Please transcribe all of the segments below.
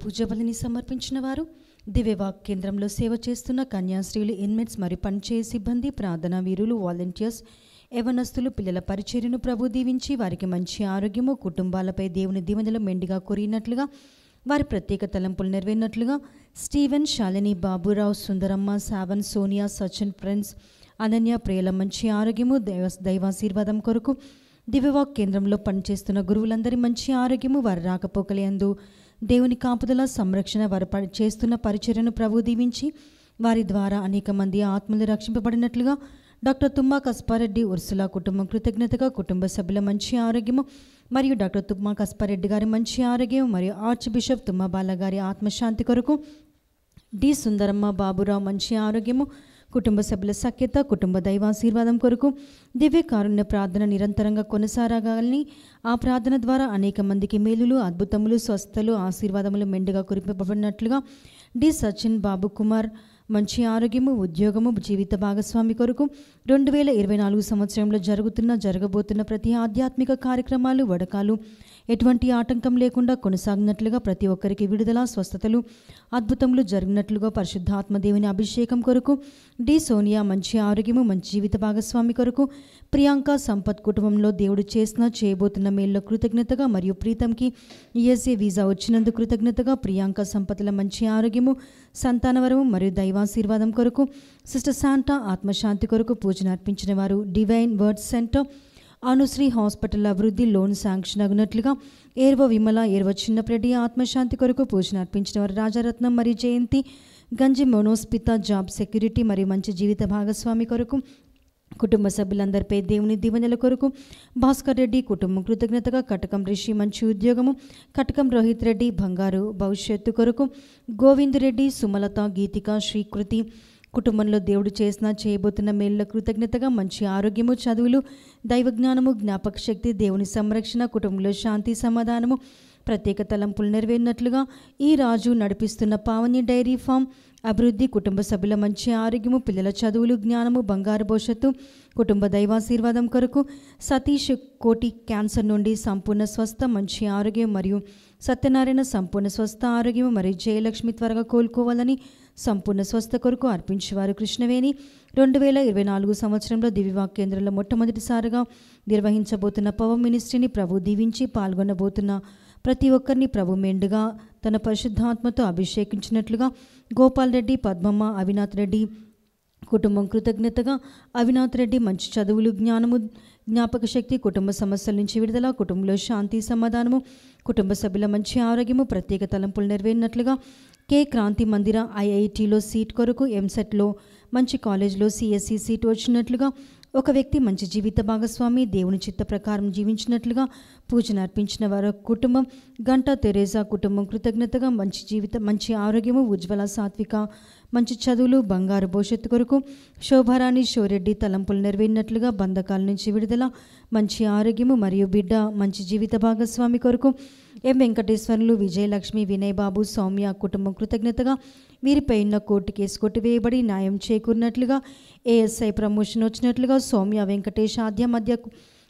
పూజబలిని సమర్పించిన వారు దివ్యవాక్ కేంద్రంలో సేవ చేస్తున్న కన్యాశ్రీలు, ఇన్మేట్స్ మరియు పనిచేయ సిబ్బంది, ప్రార్థనా వీరులు, వాలంటీర్స్, యవనస్తులు, పిల్లల పరిచర్యను ప్రభు దీవించి వారికి మంచి ఆరోగ్యము, కుటుంబాలపై దేవుని దీవెనలు మెండిగా కురిగినట్లుగా, వారి ప్రత్యేక తలంపులు నెరవేరినట్లుగా స్టీవెన్, శాలిని, బాబురావు, సుందరమ్మ, సావన్, సోనియా, సచిన్, ఫ్రెండ్స్, అనన్య, ప్రియుల మంచి ఆరోగ్యము, దైవాశీర్వాదం కొరకు దివ్యవాక్ కేంద్రంలో పనిచేస్తున్న గురువులందరి మంచి ఆరోగ్యము, వారి రాకపోకలందు దేవుని కాపుదల, సంరక్షణ, వారు చేస్తున్న పరిచర్యను ప్రభు దీవించి వారి ద్వారా అనేక మంది ఆత్మలు రక్షింపబడినట్లుగా డాక్టర్ తుమ్మా కస్పారెడ్డి, ఉర్సులా కుటుంబం కృతజ్ఞతగా కుటుంబ సభ్యుల మంచి ఆరోగ్యము మరియు డాక్టర్ తుమ్మా కస్పారెడ్డి గారి మంచి ఆరోగ్యం మరియు ఆర్చ్ బిషప్ తుమ్మా బాల గారి ఆత్మశాంతి కొరకు డి సుందరమ్మ, బాబురావు మంచి ఆరోగ్యము, కుటుంబ సభ్యుల సఖ్యత, కుటుంబ దైవాశీర్వాదం కొరకు దివ్య కారుణ్య ప్రార్థన నిరంతరంగా కొనసాగాలని, ఆ ప్రార్థన ద్వారా అనేక మందికి మేలులు, అద్భుతములు, స్వస్థలు, ఆశీర్వాదములు మెండుగా కురిపింపబడినట్లుగా డి సచిన్ బాబు కుమార్ మంచి ఆరోగ్యము, ఉద్యోగము, జీవిత భాగస్వామి కొరకు 2024 సంవత్సరంలో జరగబోతున్న ప్రతి ఆధ్యాత్మిక కార్యక్రమాలు, వడకాలు ఎటువంటి ఆటంకం లేకుండా కొనసాగినట్లుగా, ప్రతి ఒక్కరికి విడుదల, స్వస్థతలు, అద్భుతములు జరిగినట్లుగా పరిశుద్ధాత్మ దేవుని అభిషేకం కొరకు డి సోనియా మంచి ఆరోగ్యము, మంచి జీవిత భాగస్వామి కొరకు ప్రియాంక, సంపత్ కుటుంబంలో దేవుడు చేయబోతున్న మేల్లో కృతజ్ఞతగా మరియు ప్రీతంకి యుఎస్ఏ వీసా వచ్చినందుకు కృతజ్ఞతగా ప్రియాంక, సంపత్తుల మంచి ఆరోగ్యము, సంతానవరము మరియు దైవాశీర్వాదం కొరకు సిస్టర్ శాంటా ఆత్మశాంతి కొరకు పూజను అర్పించిన వారు divine word centre, Anusri hospital అభివృద్ధి లోన్ శాంక్షన్ అగినట్లుగా ఏర్వ విమల, ఏర్వ చిన్నప్రెడ్డి ఆత్మశాంతి కొరకు పూజను అర్పించిన వారు రాజారత్నం మరియు జయంతి, గంజి మనోస్పిత జాబ్ సెక్యూరిటీ మరియు మంచి జీవిత భాగస్వామి కొరకు కుటుంబ సభ్యులందరిపై దేవుని దీవెనల కొరకు భాస్కర్ రెడ్డి కుటుంబం కృతజ్ఞతగా కటకం రిషి మంచి ఉద్యోగము, కటకం రోహిత్ రెడ్డి బంగారు భవిష్యత్తు కొరకు గోవింద్ రెడ్డి, సుమలత, గీతిక, శ్రీకృతి కుటుంబంలో దేవుడు చేయబోతున్న మేలుల కృతజ్ఞతగా మంచి ఆరోగ్యము, చదువులు, దైవజ్ఞానము, జ్ఞాపక శక్తి, దేవుని సంరక్షణ, కుటుంబంలో శాంతి, సమాధానము, ప్రత్యేక తలంపులు నెరవేరినట్లుగా ఈ రాజు నడిపిస్తున్న పావని డైరీ ఫామ్ అభివృద్ధి, కుటుంబ సభ్యుల మంచి ఆరోగ్యము, పిల్లల చదువులు, జ్ఞానము, బంగారు భవిష్యత్తు, కుటుంబ దైవాశీర్వాదం కొరకు సతీష్ కోటి క్యాన్సర్ నుండి సంపూర్ణ స్వస్థ, మంచి ఆరోగ్యం మరియు సత్యనారాయణ సంపూర్ణ స్వస్థ ఆరోగ్యము మరియు జయలక్ష్మి త్వరగా కోలుకోవాలని సంపూర్ణ స్వస్థ కొరకు అర్పించేవారు కృష్ణవేణి 2024 సంవత్సరంలో దివ్యవాక్ కేంద్రంలో మొట్టమొదటిసారిగా నిర్వహించబోతున్న పవర్ మినిస్ట్రీని ప్రభు దీవించి పాల్గొనబోతున్న ప్రతి ఒక్కరిని ప్రభు మెండుగా తన పరిశుద్ధాత్మతో అభిషేకించినట్లుగా గోపాల్ రెడ్డి, పద్మమ్మ, అవినాథ్ రెడ్డి కుటుంబం కృతజ్ఞతగా అవినాథ్ రెడ్డి మంచి చదువులు, జ్ఞానము, జ్ఞాపక శక్తి, కుటుంబ సమస్యల నుంచి విడుదల, కుటుంబంలో శాంతి, సమాధానము, కుటుంబ సభ్యుల మంచి ఆరోగ్యము, ప్రత్యేక తలంపులు నెరవేరినట్లుగా కే క్రాంతి మందిర ఐఐటిలో సీట్ కొరకు ఎంసెట్లో మంచి కాలేజ్లో సిఎస్సి సీట్ వచ్చినట్లుగా ఒక వ్యక్తి మంచి జీవిత భాగస్వామి దేవుని చిత్త ప్రకారం జీవించినట్లుగా పూజను అర్పించిన వారి కుటుంబం గంటా తెరేజా కుటుంబం కృతజ్ఞతగా మంచి ఆరోగ్యము, ఉజ్వల, సాత్విక మంచి చదువులు, బంగారు భవిష్యత్తు కొరకు శోభారాణి షోరెడ్డి తలంపులు నెరవేరినట్లుగా బంధకాల నుంచి విడుదల, మంచి ఆరోగ్యము మరియు బిడ్డ మంచి జీవిత భాగస్వామి కొరకు ఎం వెంకటేశ్వర్లు, విజయలక్ష్మి, వినయ్ బాబు, సౌమ్య కుటుంబం కృతజ్ఞతగా వీరిపై ఉన్న కోర్టు కేసు కొట్టివేయబడి న్యాయం చేకూరినట్లుగా ఏఎస్ఐ ప్రమోషన్ వచ్చినట్లుగా సౌమ్య, వెంకటేష్ ఆద్య మధ్య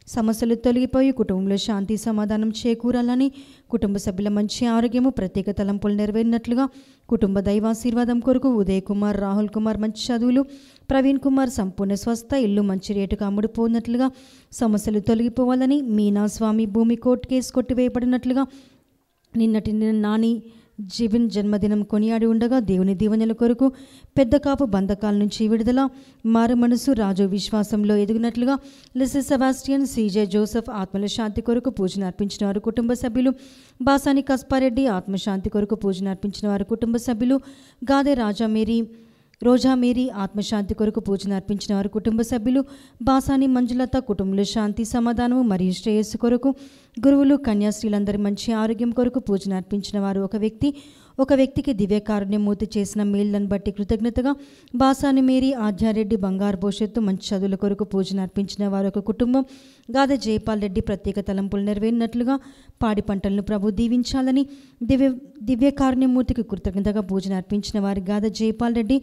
సమస్యలు తొలగిపోయి కుటుంబంలో శాంతి, సమాధానం చేకూరాలని, కుటుంబ సభ్యుల మంచి ఆరోగ్యము, ప్రత్యేక తలంపులు నెరవేరినట్లుగా కుటుంబ దైవాశీర్వాదం కొరకు ఉదయ్ కుమార్, రాహుల్ కుమార్ మంచి చదువులు, ప్రవీణ్ కుమార్ సంపూర్ణ స్వస్థ, ఇల్లు మంచి రేటుగా అమ్ముడుపోయినట్లుగా సమస్యలు తొలగిపోవాలని, మీనా స్వామి భూమి కోర్టు కేసు కొట్టివేయబడినట్లుగా నిన్నటి నాని జీవన్ జన్మదినం కొనియాడి ఉండగా దేవుని దీవెనల కొరకు పెద్ద కాపు బంధకాల నుంచి విడుదల, మారు మనసు, రాజు విశ్వాసంలో ఎదిగినట్లుగా లిసిస్ సెబాస్టియన్, సిజే జోసెఫ్ ఆత్మల శాంతి కొరకు పూజను అర్పించిన వారు కుటుంబ సభ్యులు, బాసాని కస్పారెడ్డి ఆత్మశాంతి కొరకు పూజను అర్పించిన వారు కుటుంబ సభ్యులు, గాదే రోజా మేరీ ఆత్మశాంతి కొరకు పూజను అర్పించిన వారు కుటుంబ సభ్యులు, బాసాని మంజులత కుటుంబంలో శాంతి, సమాధానము మరియు శ్రేయస్సు కొరకు గురువులు, కన్యాశ్రీలందరి మంచి ఆరోగ్యం కొరకు పూజను అర్పించిన వారు ఒక వ్యక్తికి దివ్యకారుణ్యమూర్తి చేసిన మేళ్లను బట్టి కృతజ్ఞతగా బాసాని మేరీ, ఆధ్యారెడ్డి బంగారు భవిష్యత్తు మంచి చదువుల కొరకు పూజను అర్పించిన వారు ఒక కుటుంబం, గాదె జయపాల్ రెడ్డి ప్రత్యేక తలంపులు నెరవేరినట్లుగా పాడి పంటలను ప్రభు దీవించాలని దివ్యకారుణ్యమూర్తికి కృతజ్ఞతగా పూజను అర్పించిన వారు గాదె జయపాల్ రెడ్డి,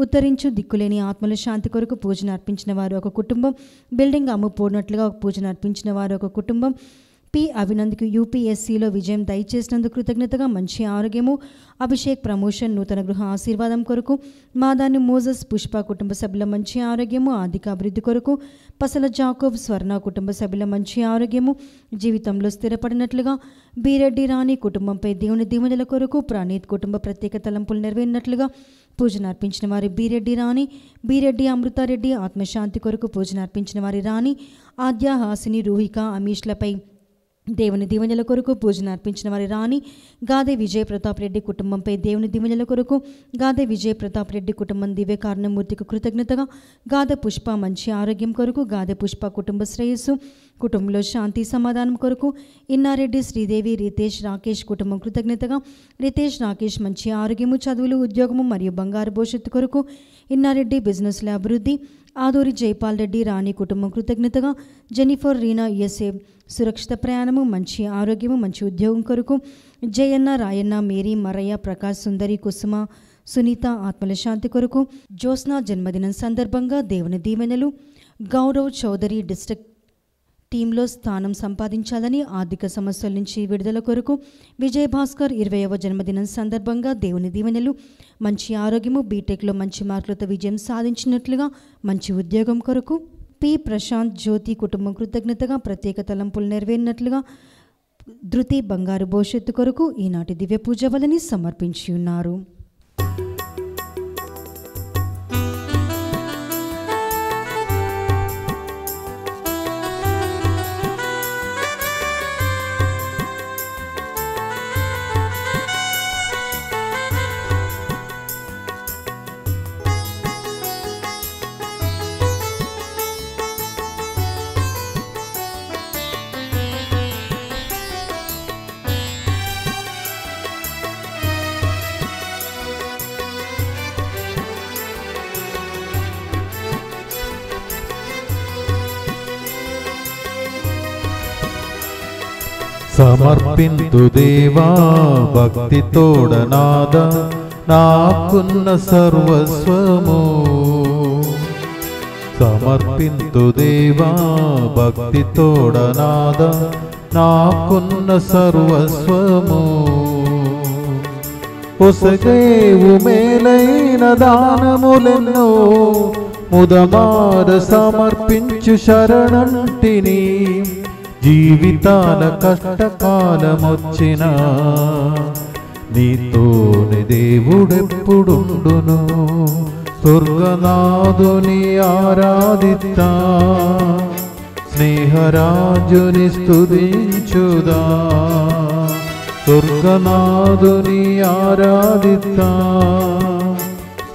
ఉత్తరించు దిక్కులేని ఆత్మల శాంతి కొరకు పూజను అర్పించిన వారు ఒక కుటుంబం, బిల్డింగ్ అమ్ముపోనట్లుగా పూజను అర్పించిన వారు ఒక కుటుంబం, పి అభినంద్కు యూపీఎస్సీలో విజయం దయచేసినందుకు కృతజ్ఞతగా మంచి ఆరోగ్యము, అభిషేక్ ప్రమోషన్, నూతన గృహ ఆశీర్వాదం కొరకు, మాదాని మోజస్ పుష్ప కుటుంబ సభ్యుల మంచి ఆరోగ్యము, ఆర్థిక అభివృద్ధి కొరకు, పసల జాకోబ్ స్వర్ణ కుటుంబ సభ్యుల మంచి ఆరోగ్యము, జీవితంలో స్థిరపడినట్లుగా, బీరెడ్డి రాణి కుటుంబంపై దేవుని దీవెనల కొరకు, ప్రణీత్ కుటుంబ ప్రత్యేక తలంపులు నెరవేరినట్లుగా, పూజను అర్పించిన వారి బీరెడ్డి రాణి, బీరెడ్డి అమృతారెడ్డి ఆత్మశాంతి కొరకు పూజను అర్పించిన వారి రాణి, ఆద్య, హాసిని, రూహిక, అమీష్లపై దేవుని దీవెనల కొరకు పూజను అర్పించిన వారి రాణి, గాదే విజయ్ ప్రతాప్ రెడ్డి కుటుంబంపై దేవుని దీవెనల కొరకు, గాదే విజయ్ ప్రతాప్ రెడ్డి కుటుంబం దివ్య కారణమూర్తికి కృతజ్ఞతగా, గాదే పుష్ప మంచి ఆరోగ్యం కొరకు, గాదే పుష్ప కుటుంబ శ్రేయస్సు, కుటుంబంలో శాంతి సమాధానం కొరకు, ఇన్నారెడ్డి శ్రీదేవి, రితేష్ రాకేష్ కుటుంబం కృతజ్ఞతగా, రితేష్ రాకేష్ మంచి ఆరోగ్యము, చదువులు, ఉద్యోగము మరియు బంగారు భవిష్యత్తు కొరకు, ఇన్నారెడ్డి బిజినెస్ల అభివృద్ధి, ఆదూరి జైపాల్ రెడ్డి రాణి కుటుంబం కృతజ్ఞతగా, జెనిఫర్ రీనా యుఎస్ఏ సురక్షిత ప్రయాణము, మంచి ఆరోగ్యము, మంచి ఉద్యోగం కొరకు, జయన్న, రాయన్న, మేరీ, మరయ్య, ప్రకాష్, సుందరి, కుసుమ, సునీత ఆత్మల శాంతి కొరకు, జ్యోత్స్న జన్మదినం సందర్భంగా దేవుని దీవెనలు, గౌరవ్ చౌదరి డిస్ట్రిక్ట్ టీంలో స్థానం సంపాదించాలని, ఆర్థిక సమస్యల నుంచి విడుదల కొరకు, విజయ్ భాస్కర్ 20వ జన్మదినం సందర్భంగా దేవుని దీవెనలు, మంచి ఆరోగ్యము, బీటెక్లో మంచి మార్కులతో విజయం సాధించినట్లుగా, మంచి ఉద్యోగం కొరకు, పి ప్రశాంత్ జ్యోతి కుటుంబం కృతజ్ఞతగా ప్రత్యేక తలంపులు నెరవేరినట్లుగా, ధృతి బంగారు భవిష్యత్తు కొరకు ఈనాటి దివ్య పూజ వలని సమర్పించి ఉన్నారు. సమర్పింతు దేవా భక్తి తోడనాద నాకున్న సర్వస్వము. సమర్పింతు దేవా భక్తి తోడనాద నాకున్న సర్వస్వము. ఒసగేవు మేలైన దానములెన్నో ముదమార సమర్పించు శరణంటిని. జీవితాల కష్టకాలమొచ్చిన నీతోని దేవుడెప్పుడుండును. స్వర్గనాథుని ఆరాధిద్దా, స్నేహరాజుని స్తుతించుదా. స్వర్గనాథుని ఆరాధిద్దా,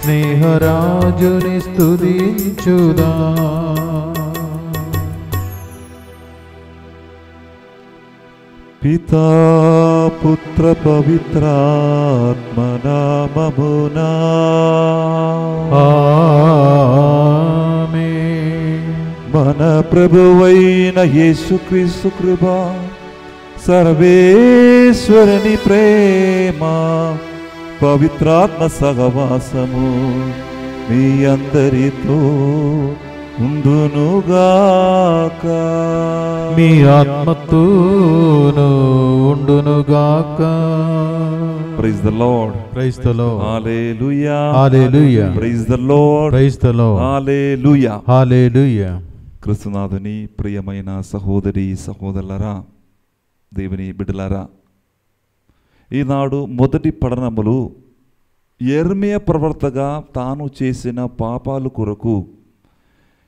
స్నేహరాజుని స్తుతించుదా. పితా పుత్ర పవిత్రాత్మ నామమునా ఆమేన్. మన ప్రభువైన యేసుక్రీస్తు కృప, సర్వేశ్వరుని ప్రేమ, పవిత్రాత్మ సహవాసము మీ అందరితో ఉండునుగాక. మీ ఆత్మతోను ఉండునుగాక. Praise the Lord. Praise the Lord. Hallelujah. Hallelujah. Praise the Lord. Praise the Lord. Hallelujah. Hallelujah. క్రీస్తునాథుని ప్రియమైన సహోదరి సహోదరులారా, దేవుని బిడ్డలారా, ఈనాడు మొదటి పఠనములు యెర్మీయా ప్రవక్తగా తాను చేసిన పాపాల కొరకు,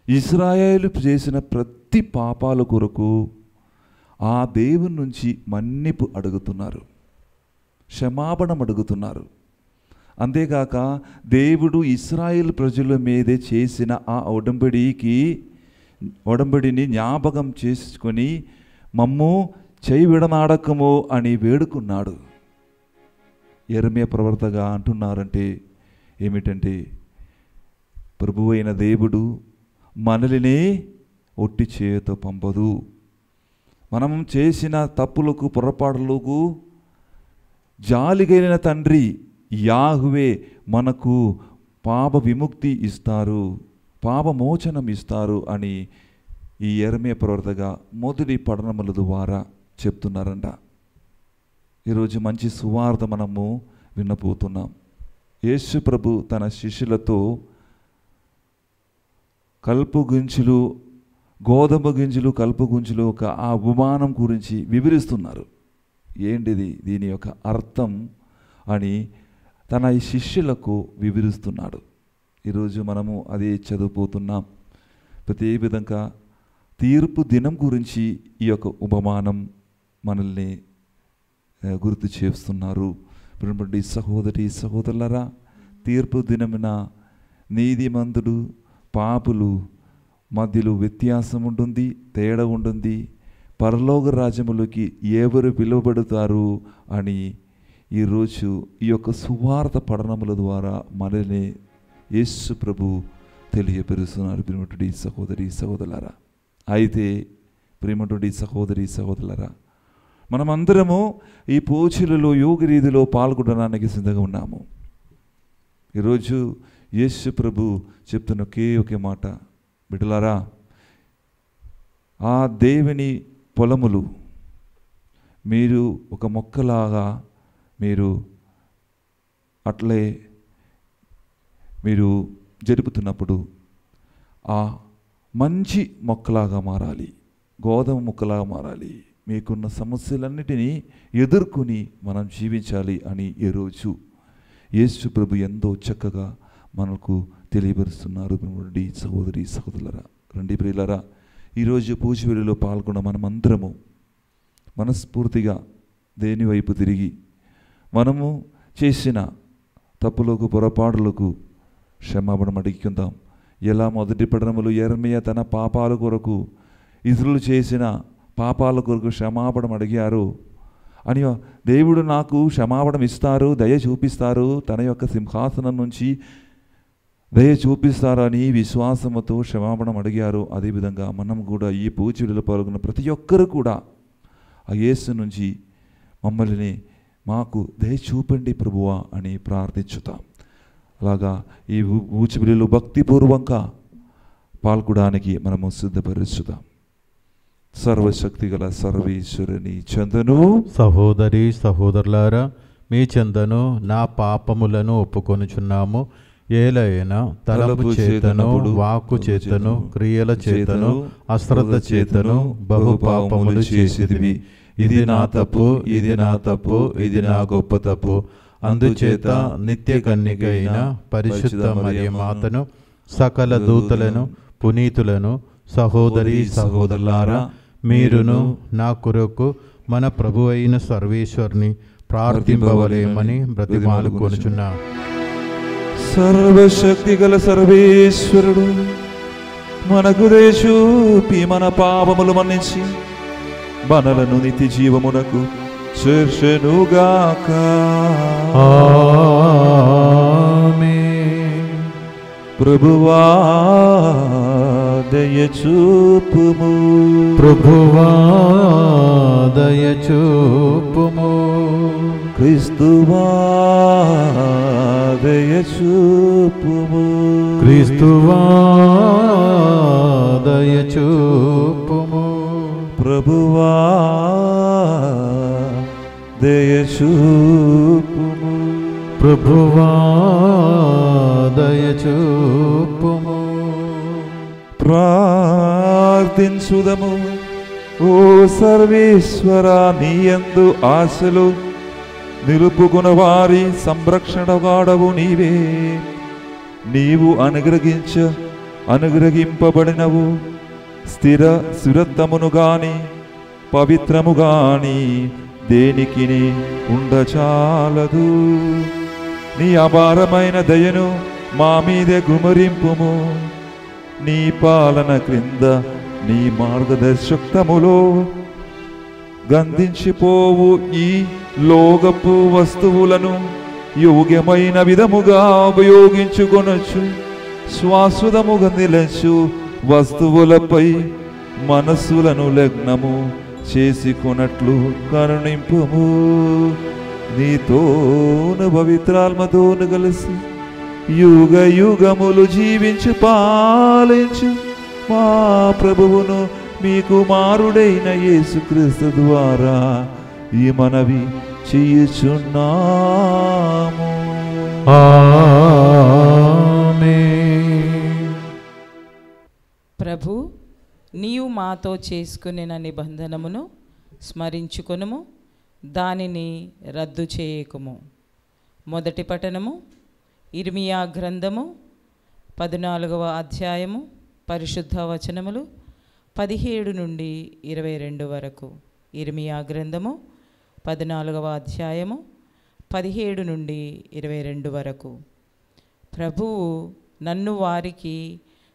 ఇశ్రాయేలు చేసిన ప్రతి పాపాల కొరకు ఆ దేవుని నుంచి మన్నిపు అడుగుతున్నారు, క్షమాపణ అడుగుతున్నారు. అంతేగాక దేవుడు ఇశ్రాయేలు ప్రజల మీదే చేసిన ఆ ఒడంబడిని జ్ఞాపకం చేసుకొని మమ్ము చేయి విడనాడకము అని వేడుకున్నాడు. యెర్మీయా ప్రవక్తగా అంటున్నారంటే ఏమిటంటే, ప్రభువైన దేవుడు మనల్ని ఒట్టి చేతితో పంపదు. మనం చేసిన తప్పులకు పొరపాటులకు జాలిగైన తండ్రి యాహ్వే మనకు పాప విముక్తి ఇస్తారు, పాపమోచనం ఇస్తారు అని ఈ యెర్మీయా ప్రవక్తగా మొదటి పఠనముల ద్వారా చెప్తున్నారంట. ఈరోజు మంచి సువార్త మనము వినపోతున్నాం. యేసు ప్రభు తన శిష్యులతో కలుపు గింజలు, గోధుమ గింజలు, కలుపు గింజలు ఒక ఆ ఉపమానం గురించి వివరిస్తున్నారు. ఏంటిది, దీని యొక్క అర్థం అని తన ఈ శిష్యులకు వివరిస్తున్నాడు. ఈరోజు మనము అదే చదువుపోతున్నాం. ప్రతి విధంగా తీర్పు దినం గురించి ఈ యొక్క ఉపమానం మనల్ని గుర్తు చేస్తున్నారు. ఇప్పుడు సహోదరి సహోదరులరా, తీర్పు దినమున నీతిమంతుడు పాపులు మధ్యలో వ్యత్యాసం ఉంటుంది, తేడా ఉంటుంది. పరలోక రాజ్యములోకి ఎవరు పిలువబడతారు అని ఈరోజు ఈ యొక్క సువార్త పఠనముల ద్వారా మనల్ని యేసు ప్రభు తెలియపరుస్తున్నారు. ప్రియమైనటువంటి సహోదరి సహోదరులారా, అయితే ప్రియమైనటువంటి సహోదరి సహోదరులారా, మనమందరము ఈ పూజలలో యోగ రీతిలో పాల్గొనడానికి సిద్ధంగా ఉన్నాము. ఈరోజు యేసు ప్రభు చెప్తున్న ఒకే మాట, బిడ్డలారా, ఆ దేవుని పొలములు మీరు ఒక మొక్కలాగా మీరు అట్లే మీరు జరుపుతున్నప్పుడు ఆ మంచి మొక్కలాగా మారాలి, గోధుమ మొక్కలాగా మారాలి. మీకున్న సమస్యలన్నిటినీ ఎదుర్కొని మనం జీవించాలి అని ఈరోజు యేసు ప్రభు ఎంతో చక్కగా మనకు తెలియపరుస్తున్నారు. సహోదరి సహోదరులరా, రండి ప్రియులరా, ఈరోజు పూజ వేళలో పాల్గొన్న మనమందరము మనస్ఫూర్తిగా దేని వైపు తిరిగి మనము చేసిన తప్పులకు పొరపాటులకు క్షమాపణ అడిగికుందాం. ఎలా మొదటి పట్టణములు యెర్మీయా తన పాపాల కొరకు, ఇతరులు చేసిన పాపాల కొరకు క్షమాపణ అడిగారు అని, దేవుడు నాకు క్షమాపణ ఇస్తారు, దయ చూపిస్తారు, తన యొక్క సింహాసనం నుంచి దయ చూపిస్తారని విశ్వాసముతో క్షమాపణ అడిగారు. అదేవిధంగా మనం కూడా ఈ పూజలో పాల్గొన్న ప్రతి ఒక్కరు కూడా ఆ యేసు నుంచి మమ్మల్ని మాకు దయ చూపండి ప్రభువా అని ప్రార్థించుతాం. అలాగా ఈ పూజలో భక్తిపూర్వకంగా పాల్గొనడానికి మనము సిద్ధపరుచుతాం. సర్వశక్తి గల సర్వేశ్వరుని చందను. సహోదరి సహోదరులారా, మీ చందను నా పాపములను ఒప్పుకొనుచున్నాము. ఏలైనా తలపు చేతను, వాక్కు చేతను, క్రియల చేతను, అశ్రద్ధ చేతను బహు పాపములు చేసిదివి. ఇది నా తప్పు, ఇది నా తప్పు, ఇది నా గొప్ప తప్పు. అందుచేత నిత్య కన్యక అయిన పరిశుద్ధ మరియమాతను, సకల దూతలను, పునీతులను, సహోదరి సహోదరులారా, మీరును నా కొరకు మన ప్రభు అయిన సర్వేశ్వరుని ప్రార్థింపవలేమని బ్రతిమాలుకొనుచున్నా. సర్వశక్తి గల సర్వేశ్వరుడు మనకు దయ చూపి మన పాపములు మన్నించి మనలను నిత్య జీవమునకు చేర్చెనుగాక. ఆమేన్. ప్రభువా దయ చూపుము. ప్రభువా దయ చూపుము. క్రీస్తువా దయ చూపుము. క్రీస్తువా దయ చూపుము. ప్రభువా దయ చూపుము. ప్రభువా దయ చూపుము. ప్రార్థించుదము. ఓ సర్వేశ్వర, నీ యందు ఆశలు నిలుపుకున్న వారి సంరక్షణగాడవు నీవే. నీవు అనుగ్రహింపబడినవు స్థిరత్వమును గాని పవిత్రము గాని దేనికి ఉండచాలదు. నీ అపారమైన దయను మా మీదే గుమరింపుము. నీ పాలన క్రింద నీ మార్గదర్శకములో గంధించిపోవు ఈ లోకపు వస్తువులను యోగ్యమైన విధముగా ఉపయోగించుకొనొచ్చు. శాశ్వతముగా నిలచు వస్తువులపై మనస్సులను లగ్నము చేసుకొనట్లు కరుణింపుము. నీతోను పవిత్రాత్మతోను కలిసి యుగ యుగములు జీవించి పాలించు మా ప్రభువును మీ కుమారుడైన యేసుక్రీస్తు ద్వారా ఈ మనవి చేయుచున్నాము. ఆమేన్. ప్రభు, నీవు మాతో చేసుకునిన నిబంధనమును స్మరించుకొనుము, దానిని రద్దు చేయకుము. మొదటి పఠనము ఇర్మియా గ్రంథము 14వ అధ్యాయము పరిశుద్ధ వచనములు 17 నుండి 22 వరకు. ఇర్మియా గ్రంథము 14వ అధ్యాయము 17 నుండి 22 వరకు. ప్రభువు నన్ను వారికి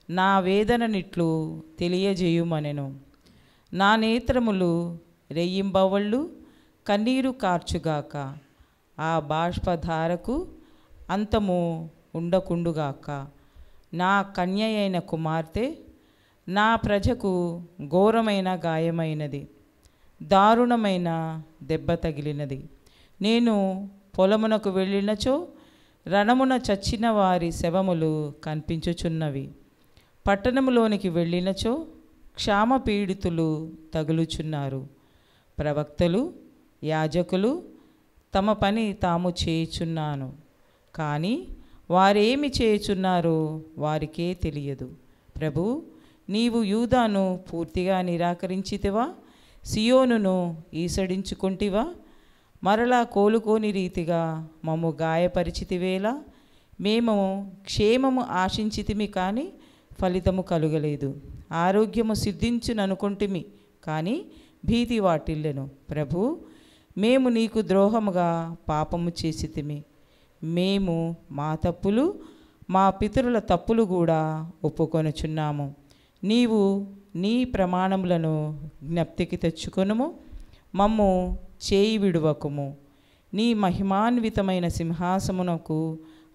నా వేదననిట్లు తెలియజేయుమనెను. నా నేత్రములు రెయ్యింబవళ్ళు కన్నీరు కార్చుగాక. ఆ బాష్పధారకు అంతము ఉండకుండుగాక. నా కన్య అయిన కుమార్తె నా ప్రజకు ఘోరమైన గాయమైనది, దారుణమైన దెబ్బ తగిలినది. నేను పొలమునకు వెళ్ళినచో రణమున చచ్చిన వారి శవములు కనిపించుచున్నవి. పట్టణములోనికి వెళ్ళినచో క్షామపీడితులు తగులుచున్నారు. ప్రవక్తలు, యాజకులు తమ పని తాము చేయుచున్నాను, కానీ వారేమి చేయుచున్నారో వారికే తెలియదు. ప్రభు, నీవు యూదాను పూర్తిగా నిరాకరించితివా? సియోనును ఈసడించుకుంటివా? మరలా కోలుకోని రీతిగా మమ్ము గాయపరిచితివేలా? మేము క్షేమము ఆశించితిమి, కానీ ఫలితము కలుగలేదు. ఆరోగ్యము సిద్ధించుననుకుంటిమి, కానీ భీతి వాటిల్లెను. ప్రభు, మేము నీకు ద్రోహముగా పాపము చేసితిమి. మేము మా తప్పులు, మా పితరుల తప్పులు కూడా ఒప్పుకొనుచున్నాము. నీవు నీ ప్రమాణములను జ్ఞప్తికి తెచ్చుకొనుము, మమ్ము చేయి విడువకుము. నీ మహిమాన్వితమైన సింహాసమునకు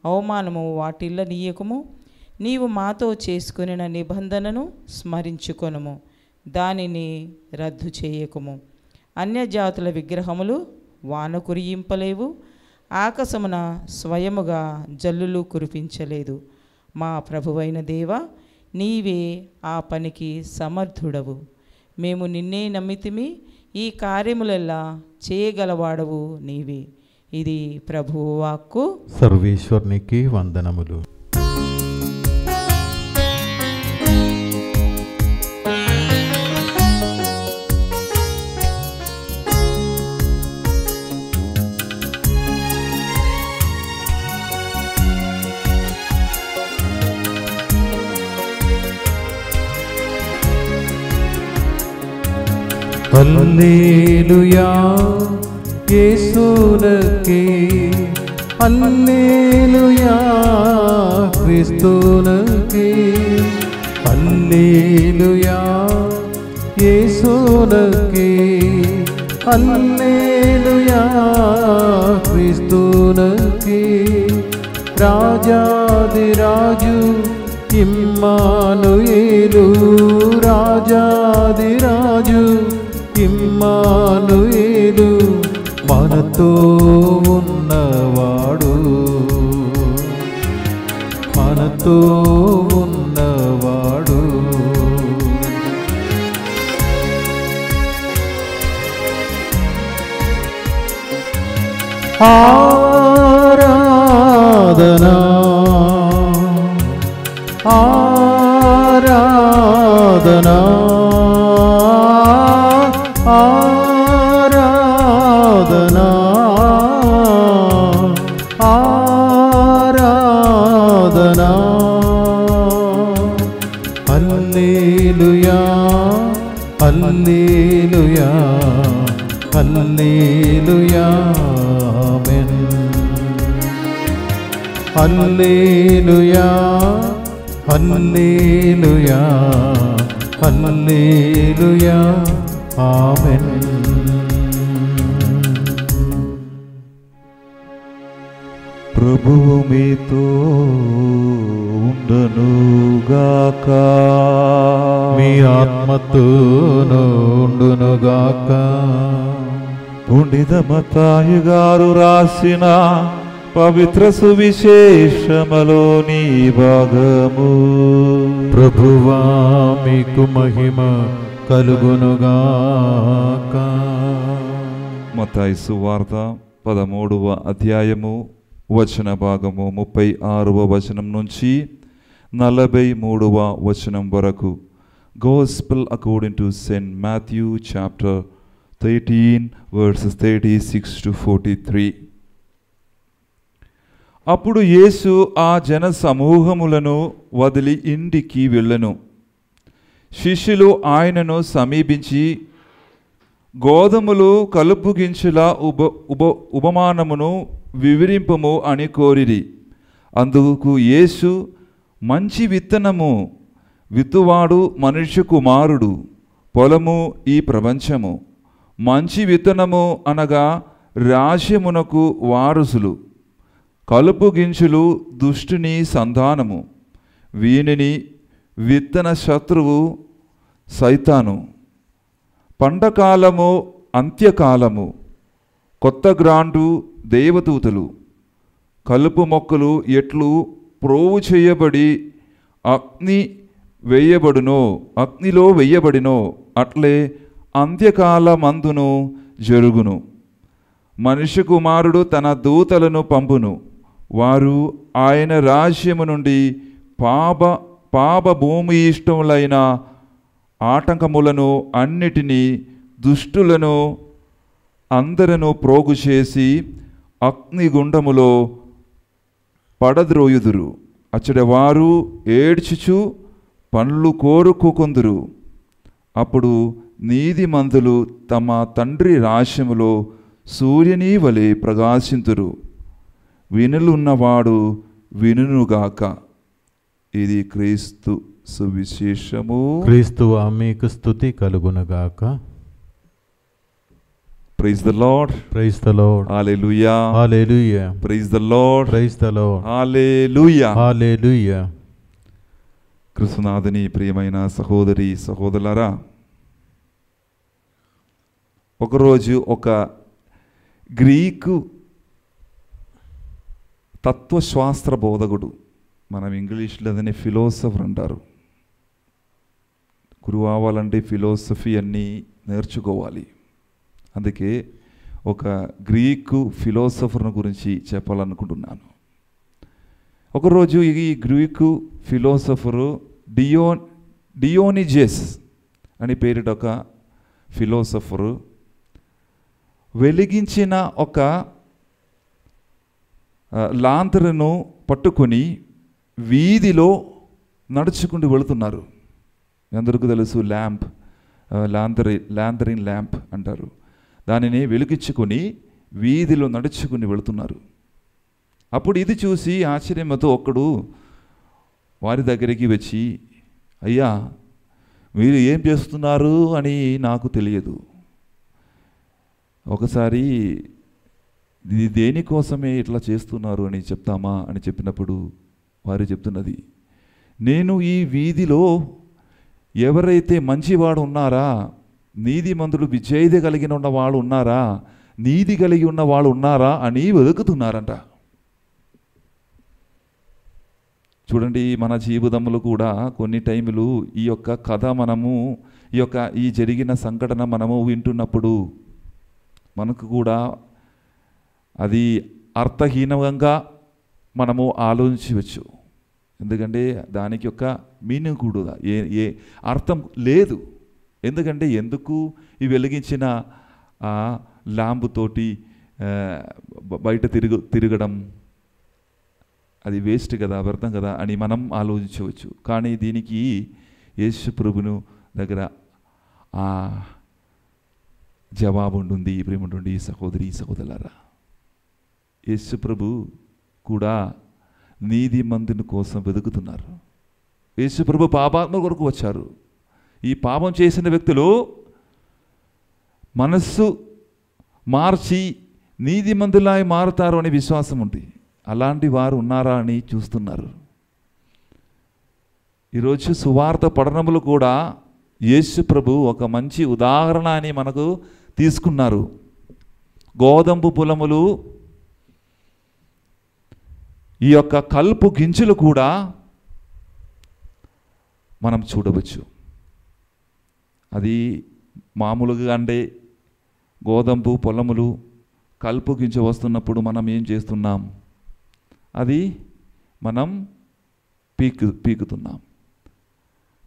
అవమానము వాటిల్లనీయకుము. నీవు మాతో చేసుకొనిన నిబంధనను స్మరించుకొనుము, దానిని రద్దు చేయకుము. అన్యజాతుల విగ్రహములు వాన కురియింపలేవు, ఆకాశమున స్వయముగా జల్లులు కురిపించలేదు. మా ప్రభువైన దేవా, నీవే ఆ పనికి సమర్థుడవు. మేము నిన్నే నమ్మితిమి, ఈ కార్యములెల్లా చేయగలవాడవు నీవే. ఇది ప్రభువు వాక్కు. సర్వేశ్వరునికి వందనములు. హల్లెలూయా యేసునకే, హల్లెలూయా క్రీస్తునకే, హల్లెలూయా యేసునకే, హల్లెలూయా క్రీస్తునకే. రాజాదిరాజు ఇమ్మానుయేలు, రాజాదిరాజు ఇమ్మానుయేలు, మనతో ఉన్నవాడు, మనతో ఉన్నవాడు. ఆరాధనా ఆరాధనా ఆరాధనా ఆరాధనా. హల్లెలూయా హల్లెలూయా హల్లెలూయా ఆమేన్. హల్లెలూయా హల్లెలూయా హల్లెలూయా ఆమేన్. ప్రభువు మీతో ఉండునుగాక. మీ ఆత్మతోను ఉండునుగాక. పుణిత మత్తయి గారు రాసిన పవిత్ర సువిశేషములోని భాగము. ప్రభువా మీకు మహిమ. కలుగునుగాక. మత్తయి సువార్త 13వ అధ్యాయము వచన భాగము 36వ వచనం నుంచి 43వ వచనం వరకు. Gospel according to St. Matthew chapter 13 verses 36 to 43. అప్పుడు యేసు ఆ జన సమూహములను వదిలి ఇంటికి వెళ్ళెను. శిష్యులు ఆయనను సమీపించి గోధుమలు కలుపు గింజల ఉపమానమును వివరింపము అని కోరిరి. అందుకు యేసు, మంచి విత్తనము విత్తువాడు మనుష్య కుమారుడు, పొలము ఈ ప్రపంచము. మంచి విత్తనము అనగా రాజ్యమునకు వారసులు, కలుపు గింజలు దుష్టుని సంతానము. వీనిని విత్తన శత్రువు సైతాను. పంటకాలము అంత్యకాలము, కొత్త గ్రాండు దేవదూతలు. కలుపు మొక్కలు ఎట్లు ప్రోవు చేయబడి అగ్నిలో వేయబడినో అట్లే అంత్యకాలమందును జరుగును. మనుష్య కుమారుడు తన దూతలను పంపును. వారు ఆయన రాజ్యము నుండి పాప భూమి ఇష్టములైన ఆటంకములను అన్నిటినీ దుష్టులను అందరను ప్రోగు చేసి అగ్నిగుండములో పడద్రోయుదురు. అచ్చట వారు ఏడ్చుచు పండ్లు కోరుకొందురు. అప్పుడు నీతిమంతులు తమ తండ్రి రాజ్యములో సూర్యుని వలె ప్రకాశింతురు. వినులున్నవాడు వినుగాక. ఇది క్రీస్తు సువిశేషము. క్రీస్తువా మీకు స్తుతి కలుగునుగాక. Praise the Lord. Praise the Lord. Hallelujah. Hallelujah. Praise the Lord. Praise the Lord. Hallelujah. Hallelujah. క్రీస్తునాథుని ప్రియమైన సహోదరి సహోదరులారా, ఒకరోజు ఒక గ్రీకు తత్వశాస్త్ర బోధకుడు, మనం ఇంగ్లీష్లో అదని ఫిలోసఫర్ అంటారు. గురువు అవ్వాలంటే ఫిలాసఫీ అన్నీ నేర్చుకోవాలి. అందుకే ఒక గ్రీకు ఫిలాసఫర్ను గురించి చెప్పాలనుకుంటున్నాను. ఒకరోజు ఈ గ్రీకు ఫిలాసఫరు డియోనిజెస్ అని పేరిట ఒక ఫిలాసఫరు వెలిగించిన ఒక లాంతరును పట్టుకొని వీధిలో నడుచుకుంటూ వెళుతున్నారు. అందరికీ తెలుసు లాంతరిన్ ల్యాంప్ అంటారు. దానిని వెలిగించుకొని వీధిలో నడుచుకుని వెళుతున్నారు. అప్పుడు ఇది చూసి ఆశ్చర్యంతో ఒకడు వారి దగ్గరికి వచ్చి, అయ్యా మీరు ఏం చేస్తున్నారు అని నాకు తెలియదు, ఒకసారి ఇది దేనికోసమే ఇట్లా చేస్తున్నారు అని చెప్తామా అని చెప్పినప్పుడు వారు చెప్తున్నది, నేను ఈ వీధిలో ఎవరైతే మంచివాడు ఉన్నారా, నీతిమంతుడు విజేత కలిగిన ఉన్న వాళ్ళు ఉన్నారా, నీతి కలిగి ఉన్న వాళ్ళు ఉన్నారా అని వెతుకుతున్నారంట. చూడండి, మన జీవితంలో కూడా కొన్ని టైములు ఈ యొక్క కథ ఈ జరిగిన సంఘటన మనము వింటున్నప్పుడు మనకు కూడా అది అర్థహీనంగా మనము ఆలోచించవచ్చు. ఎందుకంటే దానికి యొక్క మీనింగ్ కూడా ఏ అర్థం లేదు. ఎందుకంటే ఎందుకు ఈ వెలిగించిన ల్యాంపుతోటి బయట తిరగడం, అది వేస్ట్ కదా, వ్యర్థం కదా అని మనం ఆలోచించవచ్చు. కానీ దీనికి యేసు ప్రభును దగ్గర జవాబు ఉంటుంది. ప్రేమటువంటి సహోదరి సహోదరులారా, యేసు ప్రభు కూడా నీతిమంతుని కోసం వెతుకుతున్నారు. యేసు ప్రభు పాపాత్మ కొరకు వచ్చారు. ఈ పాపం చేసిన వ్యక్తులు మనస్సు మార్చి నీతిమంతులా మారుతారు అనే విశ్వాసం ఉంది. అలాంటి వారు ఉన్నారా అని చూస్తున్నారు. ఈరోజు సువార్త పఠనములు కూడా యేసు ప్రభు ఒక మంచి ఉదాహరణ అని మనకు తీసుకున్నారు. గోధుమ పొలములు, ఈ యొక్క కలుపు గింజలు కూడా మనం చూడవచ్చు. అది మామూలుగా అంటే గోధుమ పొలములు కలుపు గింజ వస్తున్నప్పుడు మనం ఏం చేస్తున్నాం, అది మనం పీకుతున్నాం.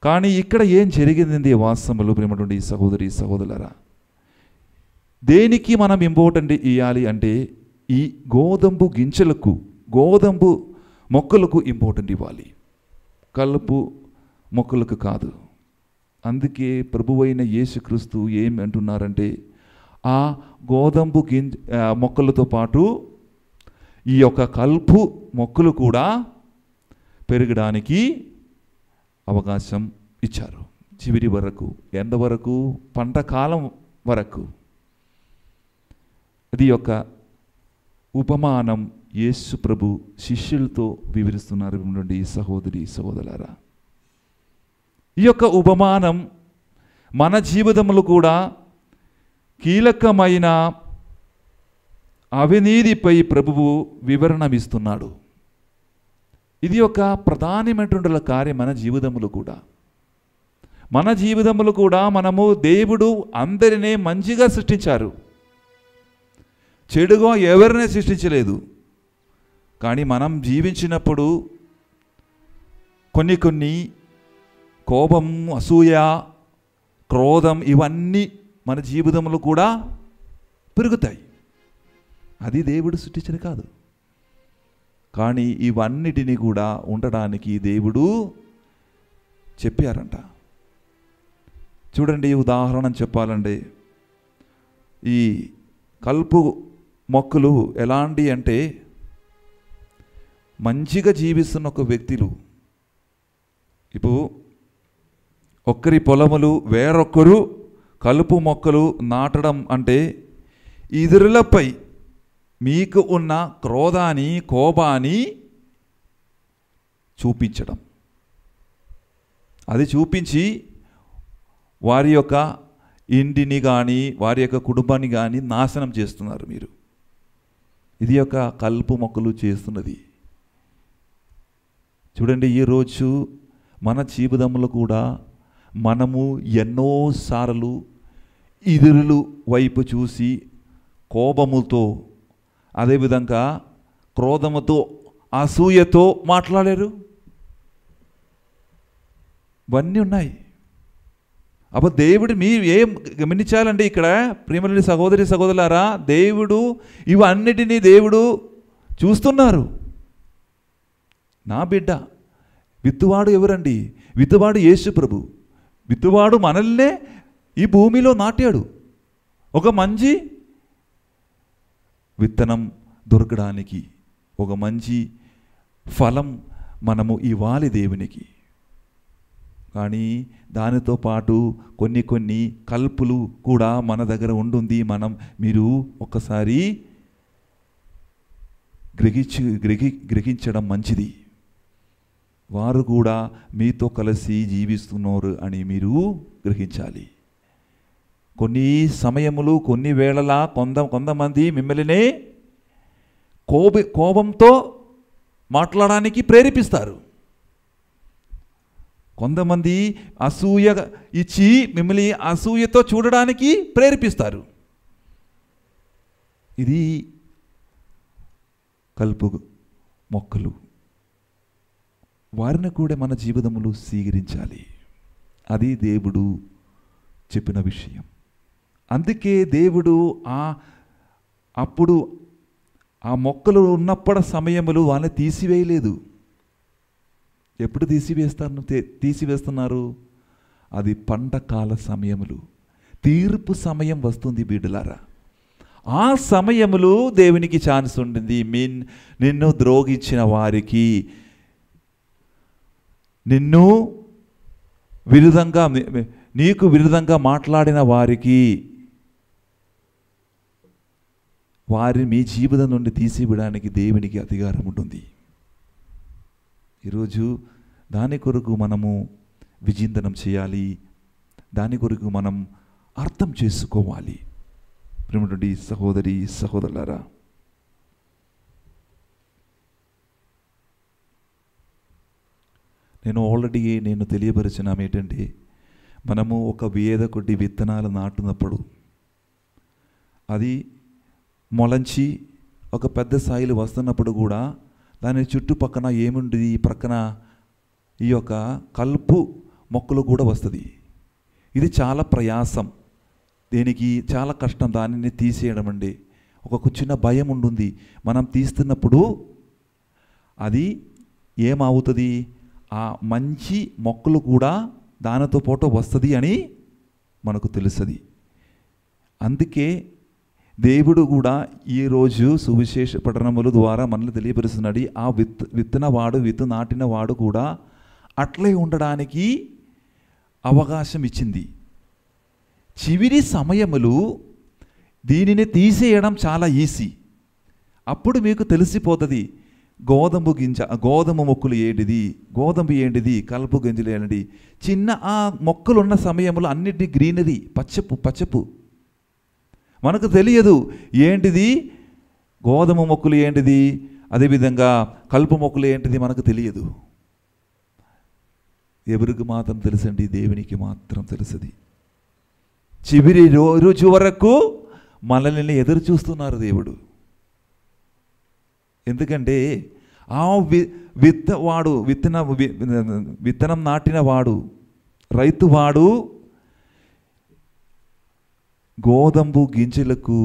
కానీ ఇక్కడ ఏం జరిగింది వాస్తవములు ప్రేమటువంటి సహోదరి సహోదరులారా, దేనికి మనం ఇంపార్టెంట్ ఇవ్వాలి అంటే ఈ గోధుమ గింజలకు, గోధుమ మొక్కలకు ఇంపార్టెంట్ ఇవ్వాలి, కలుపు మొక్కలకు కాదు. అందుకే ప్రభువైన యేసుక్రీస్తు ఏం అంటున్నారంటే ఆ గోధుమ మొక్కలతో పాటు ఈ యొక్క కలుపు మొక్కలు కూడా పెరగడానికి అవకాశం ఇచ్చారు. చివరి వరకు, ఎంతవరకు? పంట కాలం వరకు. ఇది యొక్క ఉపమానం యేసు ప్రభు శిష్యులతో వివరిస్తున్నారు నుండి సహోదరి సహోదరులారా. ఈ యొక్క ఉపమానం మన జీవితంలో కూడా కీలకమైన అవినీతిపై ప్రభువు వివరణ ఇస్తున్నాడు. ఇది ఒక ప్రధానమైనటువంటి కార్యం మన జీవితంలో కూడా. మన జీవితంలో కూడా మనము దేవుడు అందరినీ మంచిగా సృష్టించారు, చెడుగా ఎవరిని సృష్టించలేదు. కానీ మనం జీవించినప్పుడు కొన్ని కోపం, అసూయ, క్రోధం ఇవన్నీ మన జీవితంలో కూడా పెరుగుతాయి. అది దేవుడు సృష్టించిన కాదు. కానీ ఇవన్నిటినీ కూడా ఉండడానికి దేవుడు చెప్పారంట. చూడండి, ఉదాహరణ చెప్పాలంటే ఈ కలుపు మొక్కలు ఎలాంటి అంటే మంచిగా జీవిస్తున్న ఒక వ్యక్తులు, ఇప్పుడు ఒక్కరి పొలములు వేరొక్కరు కలుపు మొక్కలు నాటడం అంటే ఇతరులపై మీకు ఉన్న క్రోధాన్ని, కోపాన్ని చూపించడం. అది చూపించి వారి యొక్క ఇంటిని కానీ వారి యొక్క కుటుంబాన్ని కానీ నాశనం చేస్తున్నారు మీరు. ఇది యొక్క కలుపు మొక్కలు చేస్తున్నది. చూడండి, ఈరోజు మన జీవితంలో కూడా మనము ఎన్నోసార్లు ఇతరులు వైపు చూసి కోపముతో, అదేవిధంగా క్రోధముతో, అసూయతో మాట్లాడారు. ఇవన్నీ ఉన్నాయి. అప్పుడు దేవుడు మీరు ఏం గమనించాలంటే ఇక్కడ ప్రియమైన సహోదరి సహోదరులారా, దేవుడు ఇవన్నిటినీ దేవుడు చూస్తున్నారు. నా బిడ్డ, విత్తువాడు ఎవరండి? విత్తువాడు యేసు ప్రభు. విత్తువాడు మనల్నే ఈ భూమిలో నాటాడు. ఒక మంచి విత్తనం దొరకడానికి, ఒక మంచి ఫలం మనము ఇవ్వాలి దేవునికి. కానీ దానితో పాటు కొన్ని కలుపులు కూడా మన దగ్గర ఉంటుంది. మీరు ఒక్కసారి గ్రహించడం మంచిది. వారు కూడా మీతో కలిసి జీవిస్తున్నారు అని మీరు గ్రహించాలి. కొన్ని సమయములు, కొన్ని వేళలా కొంతమంది మిమ్మల్ని కోపంతో మాట్లాడడానికి ప్రేరేపిస్తారు. కొంతమంది అసూయ ఇచ్చి మిమ్మల్ని అసూయతో చూడడానికి ప్రేరేపిస్తారు. ఇది కలుపు మొక్కలు. వారిని కూడా మన జీవితంలో స్వీకరించాలి. అది దేవుడు చెప్పిన విషయం. అందుకే దేవుడు అప్పుడు ఆ మొక్కలు ఉన్నప్పుడు సమయములు వాళ్ళని తీసివేయలేదు. ఎప్పుడు తీసివేస్తున్నారు? అది పంటకాల సమయములు, తీర్పు సమయం వస్తుంది బిడ్డలారా. ఆ సమయములు దేవునికి ఛాన్స్ ఉంటుంది. నిన్ను ద్రోహించిన వారికి, నీకు విరుద్ధంగా మాట్లాడిన వారికి, వారిని మీ జీవితం నుండి తీసివేయడానికి దేవునికి అధికారం ఉంటుంది. ఈరోజు దాని కొరకు మనము విచింతనం చేయాలి. దాని కొరకు మనం అర్థం చేసుకోవాలి. ప్రియమైనటువంటి సహోదరి సహోదరులారా, నేను తెలియపరిచినాం ఏంటంటే మనము ఒక వేదకొడ్డి విత్తనాలు నాటునప్పుడు అది మొలంచి ఒక పెద్ద స్థాయిలో వస్తున్నప్పుడు కూడా దాని చుట్టుపక్కన ఏముంది, ప్రక్కన ఈ యొక్క కలుపు మొక్కలు కూడా వస్తుంది. ఇది చాలా ప్రయాసం, దీనికి చాలా కష్టం దానిని తీసేయడం అండి. ఒక చిన్న భయం ఉంటుంది. మనం తీస్తున్నప్పుడు అది ఏమవుతుంది, ఆ మంచి మొక్కలు కూడా దానితో పాటు వస్తుంది అని మనకు తెలుస్తుంది. అందుకే దేవుడు కూడా ఈరోజు సువిశేష పఠనముల ద్వారా మనల్ని తెలియపరుస్తున్నాడు. ఆ విత్తు నాటిన వాడు కూడా అట్లే ఉండడానికి అవకాశం ఇచ్చింది. చివరి సమయములు దీనిని తీసేయడం చాలా ఈజీ. అప్పుడు మీకు తెలిసిపోతుంది గోధుమ మొక్కలు ఏంటిది, గోధుమ ఏంటిది, కలుపు గింజలు ఏంటిది. చిన్న ఆ మొక్కలు ఉన్న సమయంలో అన్నిటినీ గ్రీనరీ, పచ్చపు మనకు తెలియదు ఏంటిది గోధుమ మొక్కలు ఏంటిది, అదేవిధంగా కలుపు మొక్కలు ఏంటిది మనకు తెలియదు. ఎవరికి మాత్రం తెలుసండి, దేవునికి మాత్రం తెలుసది. చివరి రోజు వరకు మనల్ని ఎదురు చూస్తున్నారు దేవుడు. ఎందుకంటే ఆ విత్తనం నాటిన వాడు, రైతు వాడు గోధుమ గింజలకు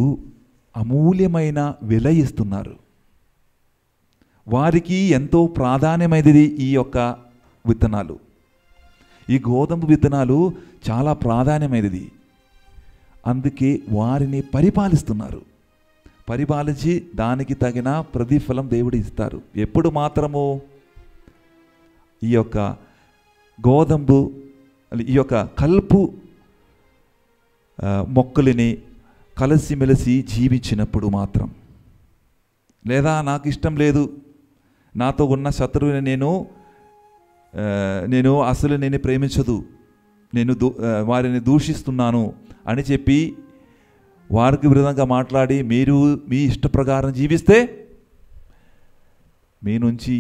అమూల్యమైన వెల ఇస్తున్నారు. వారికి ఎంతో ప్రాధాన్యమైనది ఈ యొక్క విత్తనాలు. ఈ గోధుమ విత్తనాలు చాలా ప్రాధాన్యమైనది. అందుకే వారిని పరిపాలిస్తున్నారు. పరిపాలించి దానికి తగిన ప్రతిఫలం దేవుడు ఇస్తారు. ఎప్పుడు మాత్రము ఈ యొక్క గోధుమ ఈ యొక్క కలుపు మొక్కలని కలిసిమెలిసి జీవించినప్పుడు మాత్రం, లేదా నాకు ఇష్టం లేదు, నాతో ఉన్న శత్రువుని నేను అసలు నేను ప్రేమించదు, వారిని దూషిస్తున్నాను అని చెప్పి వారికి విరుద్ధంగా మాట్లాడి మీరు మీ ఇష్ట ప్రకారం జీవిస్తే మీ నుంచి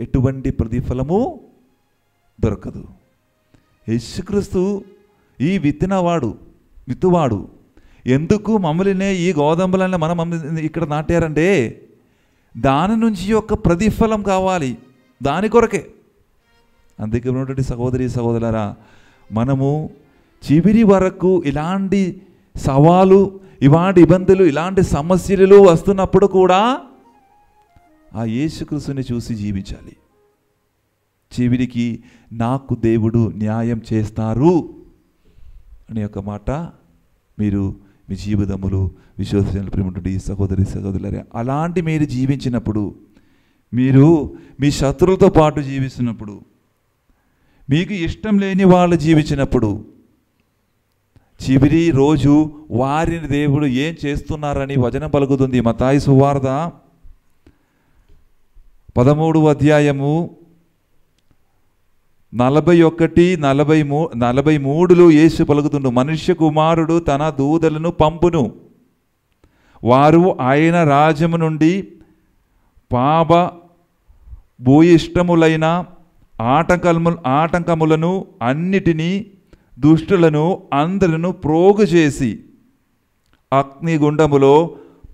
ఎటువంటి ప్రతిఫలము దొరకదు. యేసుక్రీస్తు ఈ విత్తువాడు ఎందుకు మమ్మల్ని ఈ గోధుమలన్నీ మనం ఇక్కడ నాటారంటే దాని నుంచి యొక్క ప్రతిఫలం కావాలి, దాని కొరకే. అందుకే ఉన్నటువంటి సహోదరి సహోదరులారా, మనము చివరి వరకు ఇలాంటి సవాలు, ఇలాంటి ఇబ్బందులు, ఇలాంటి సమస్యలు వస్తున్నప్పుడు కూడా ఆ యేసుక్రీస్తుని చూసి జీవించాలి. చివరికి నాకు దేవుడు న్యాయం చేస్తారు అనే ఒక మాట మీరు మీ జీవితములు విశ్వాసాలు ప్రేమటువంటి సహోదరి సహోదరులారా, అలాంటి మీరు జీవించినప్పుడు, మీరు మీ శత్రువులతో పాటు జీవిస్తున్నప్పుడు, మీకు ఇష్టం లేని వాళ్ళు జీవించినప్పుడు, చివరి రోజు వారిని దేవుడు ఏం చేస్తున్నారని వచనం పలుకుతుంది. మత్తాయి సువార్త 13వ అధ్యాయము 41-43లో యేసు పలుకుతుండు, మనుష్య కుమారుడు తన దూతలను పంపును, వారు ఆయన రాజ్యము నుండి పాప భూయిష్టములైన ఆటంకములను అన్నిటినీ దుష్టులను అందరిను ప్రోగు చేసి అగ్నిగుండములో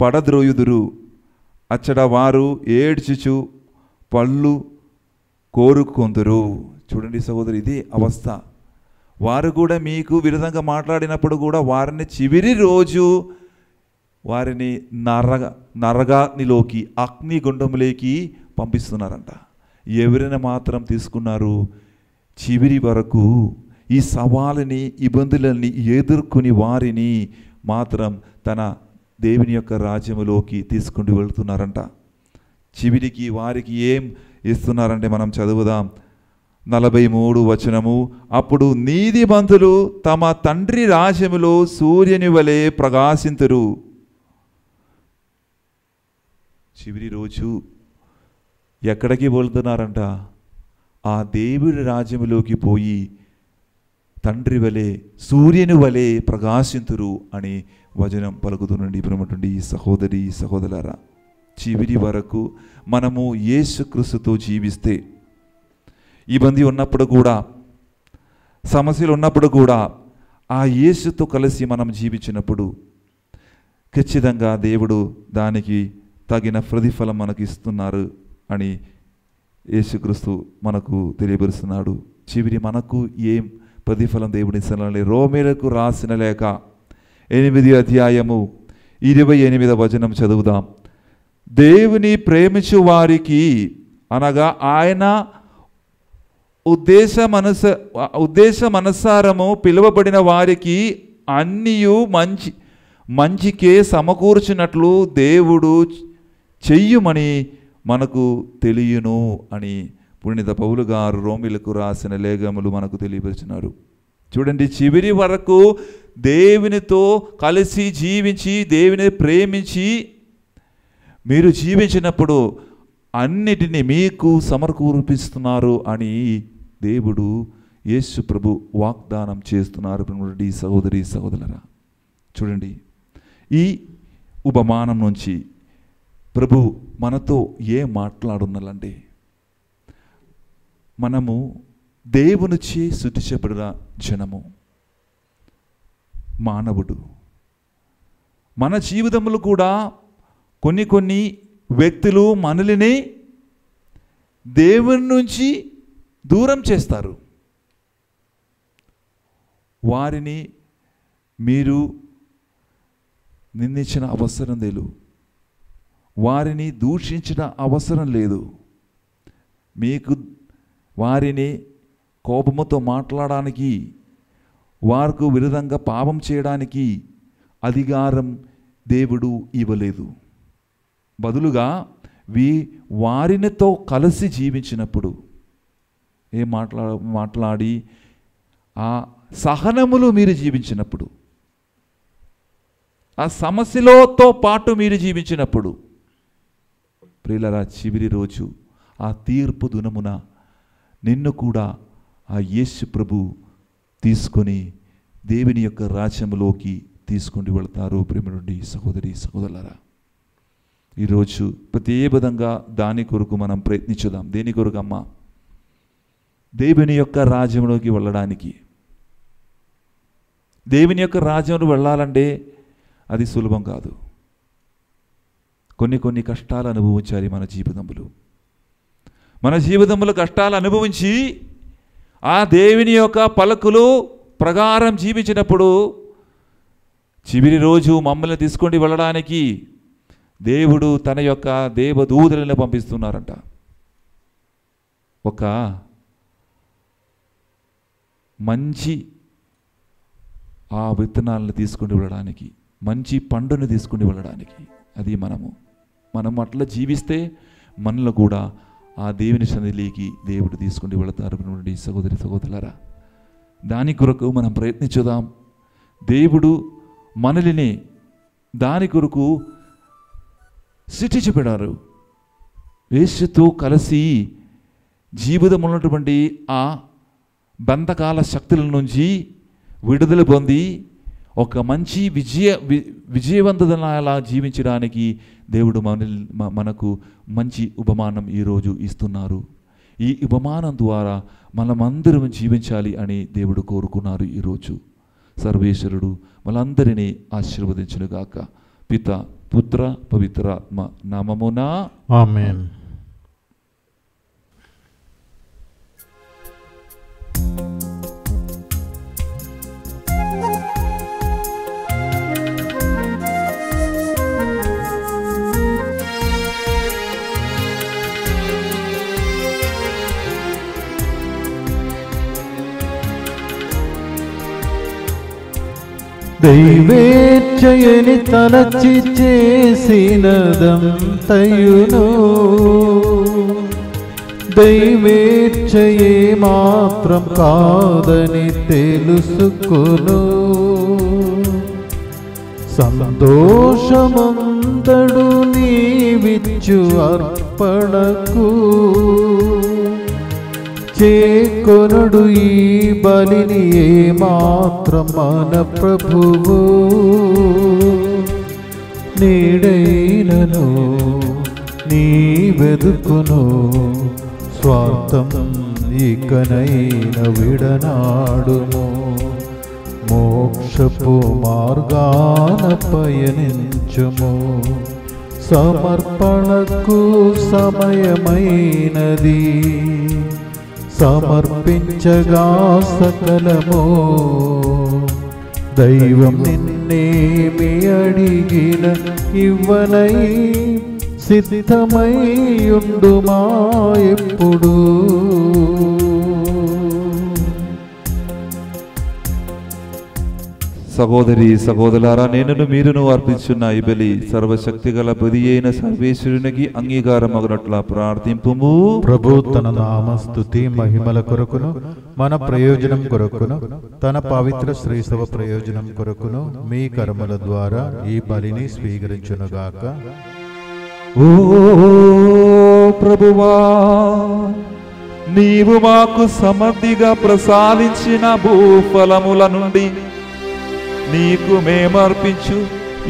పడద్రోయుదురు. అచ్చట వారు ఏడ్చుచు పళ్ళు కోరుకొందురు. చూడండి సహోదరు, ఇది అవస్థ. వారు కూడా మీకు విరుద్ధంగా మాట్లాడినప్పుడు కూడా వారిని చివరి రోజు వారిని నరగాగ్నిలోకి, అగ్నిగుండములోకి పంపిస్తున్నారంట. ఎవరైనా మాత్రం తీసుకున్నారు చివరి వరకు ఈ సవాలుని, ఇబ్బందులని ఎదుర్కొని వారిని మాత్రం తన దేవుని యొక్క రాజ్యములోకి తీసుకుని వెళ్తున్నారంట. చివరికి వారికి ఏం ఇస్తున్నారంటే మనం చదువుదాం. 43 వచనము, అప్పుడు నీతిమంతులు తమ తండ్రి రాజ్యములో సూర్యుని వలె ప్రకాశింతురు. చివరి రోజు ఎక్కడికి వెళ్తున్నారంట? ఆ దేవుడి రాజ్యములోకి పోయి తండ్రి వలె, సూర్యుని వలె ప్రకాశింతురు అని వచనం పలుకుతున్నది. ప్రేమటువంటి సహోదరి సహోదరులారా, చివరి వరకు మనము యేసుక్రీస్తుతో జీవిస్తే, ఇబ్బంది ఉన్నప్పుడు కూడా, సమస్యలు ఉన్నప్పుడు కూడా ఆ యేసుతో కలిసి మనం జీవించినప్పుడు ఖచ్చితంగా దేవుడు దానికి తగిన ప్రతిఫలం మనకు ఇస్తున్నారు అని యేసుక్రీస్తు మనకు తెలియపరుస్తున్నాడు. చివరి మనకు ఏం ప్రతిఫలం దేవుడు ఇస్తున్నాడు? రోమీలకు రాసిన లేఖ 8వ అధ్యాయము 28వ వచనం చదువుదాం. దేవుని ప్రేమించు వారికి అనగా ఆయన ఉద్దేశమనుసారము పిలువబడిన వారికి అన్నీయు మంచికే సమకూర్చినట్లు దేవుడు చెయ్యుమని మనకు తెలియను అని పుణ్యత పౌలు గారు రోమిలకు రాసిన లేఖములు మనకు తెలియపరిచినారు. చూడండి, చివరి వరకు దేవునితో కలిసి జీవించి దేవుని ప్రేమించి మీరు జీవించినప్పుడు అన్నిటినీ మీకు సమకూర్పిస్తున్నారు అని దేవుడు యేసు ప్రభు వాగ్దానం చేస్తున్నారు. సహోదరి సహోదరులారా, చూడండి, ఈ ఉపమానం నుంచి ప్రభు మనతో ఏం మాట్లాడున్నాలంటే, మనము దేవునిచే సృష్టించబడిన జనము, మానవుడు. మన జీవితంలో కూడా కొన్ని వ్యక్తులు మనల్ని దేవుని నుంచి దూరం చేస్తారు. వారిని మీరు నిందించిన అవసరం లేదు, వారిని దూషించిన అవసరం లేదు. మీకు వారిని కోపముతో మాట్లాడడానికి, వారికి విరుద్ధంగా పాపం చేయడానికి అధికారం దేవుడు ఇవ్వలేదు. బదులుగా వారినితో కలిసి జీవించినప్పుడు ఏం మాట్లాడి ఆ సహనములు మీరు జీవించినప్పుడు, ఆ సమస్యలతో పాటు మీరు జీవించినప్పుడు, ప్రియులారా, చివరి రోజు ఆ తీర్పు దినమున నిన్ను కూడా ఆ యేసు ప్రభు తీసుకొని దేవుని యొక్క రాజ్యములోకి తీసుకొని వెళ్తారు. ప్రేమ నుండి సహోదరి సహోదరులారా, ఈరోజు ప్రతి విధంగా దాని కొరకు మనం ప్రయత్నించుదాం. దేని కొరకు అమ్మా? దేవుని యొక్క రాజ్యంలోకి వెళ్ళడానికి. దేవుని యొక్క రాజ్యంలో వెళ్ళాలంటే అది సులభం కాదు. కొన్ని కష్టాలు అనుభవించాలి మన జీవితంలో కష్టాలు అనుభవించి ఆ దేవుని యొక్క పలుకులు ప్రకారం జీవించినప్పుడు చివరి రోజు మమ్మల్ని తీసుకొని వెళ్ళడానికి దేవుడు తన యొక్క దేవదూతలను పంపిస్తున్నారంట. ఒక మంచి ఆ విత్తనాలను తీసుకొని వెళ్ళడానికి, మంచి పండుని తీసుకొని వెళ్ళడానికి. అది మనం అట్లా జీవిస్తే మనలో కూడా ఆ దేవుని సన్నిధిలోకి దేవుడు తీసుకొని వెళతారు. నుండి సహోదరి సహోదరులారా, దాని కొరకు మనం ప్రయత్నించుదాం. దేవుడు మనల్ని దాని కొరకు సృష్టించబడ్డారు. యేసుతో కలిసి జీవితం ఉన్నటువంటి ఆ బంధకాల శక్తుల నుంచి విడుదల పొంది ఒక మంచి విజయవంతలా జీవించడానికి దేవుడు మనకు మంచి ఉపమానం ఈరోజు ఇస్తున్నారు. ఈ ఉపమానం ద్వారా మనమందరం జీవించాలి అని దేవుడు కోరుకున్నారు. ఈరోజు సర్వేశ్వరుడు మనందరినీ ఆశీర్వదించునుగాక. పిత పుత్ర పవిత్రాత్మ నామమున ఆమేన్. దైవేచ్ఛయని తలచి చేసినదంతయును దైవేచ్ఛయే మాత్రం కాదని తెలుసుకొను. సంతోషమంతడు నీవిచ్చు అర్పణకు చేకొనుడు ఈ బలిని ఏమాత్రం మన ప్రభువు నీడైనను నీ వెదుకును స్వార్థం ఇకనైన విడనాడుము. మోక్షపు మార్గాన పయనించుము. సమర్పణకు సమయమైనది, సమర్పించగా సకలము. దైవం నిన్నేమి అడిగిన ఇవ్వనై సిద్ధమై ఉండుమా ఎప్పుడు. సహోదరి సహోదరులారా, నేనును మీరును అర్పించున్న ఈ బలి సర్వశక్తి గల బలి అయిన సర్వేశ్వరునికి అంగీకారమగునట్ల ప్రార్థింపుము. ప్రభు తన నామస్తుతి మహిమల కొరకును మన ప్రయోజనం కొరకును తన పవిత్ర శ్రీసభ ప్రయోజనం కొరకును మీ కర్మల ద్వారా ఈ బలిని స్వీకరించునుగాక. ఓ ప్రభువా, నీవు మాకు సమృద్ధిగా ప్రసాదించిన భూఫలముల నుండి నీకు మేమర్పించు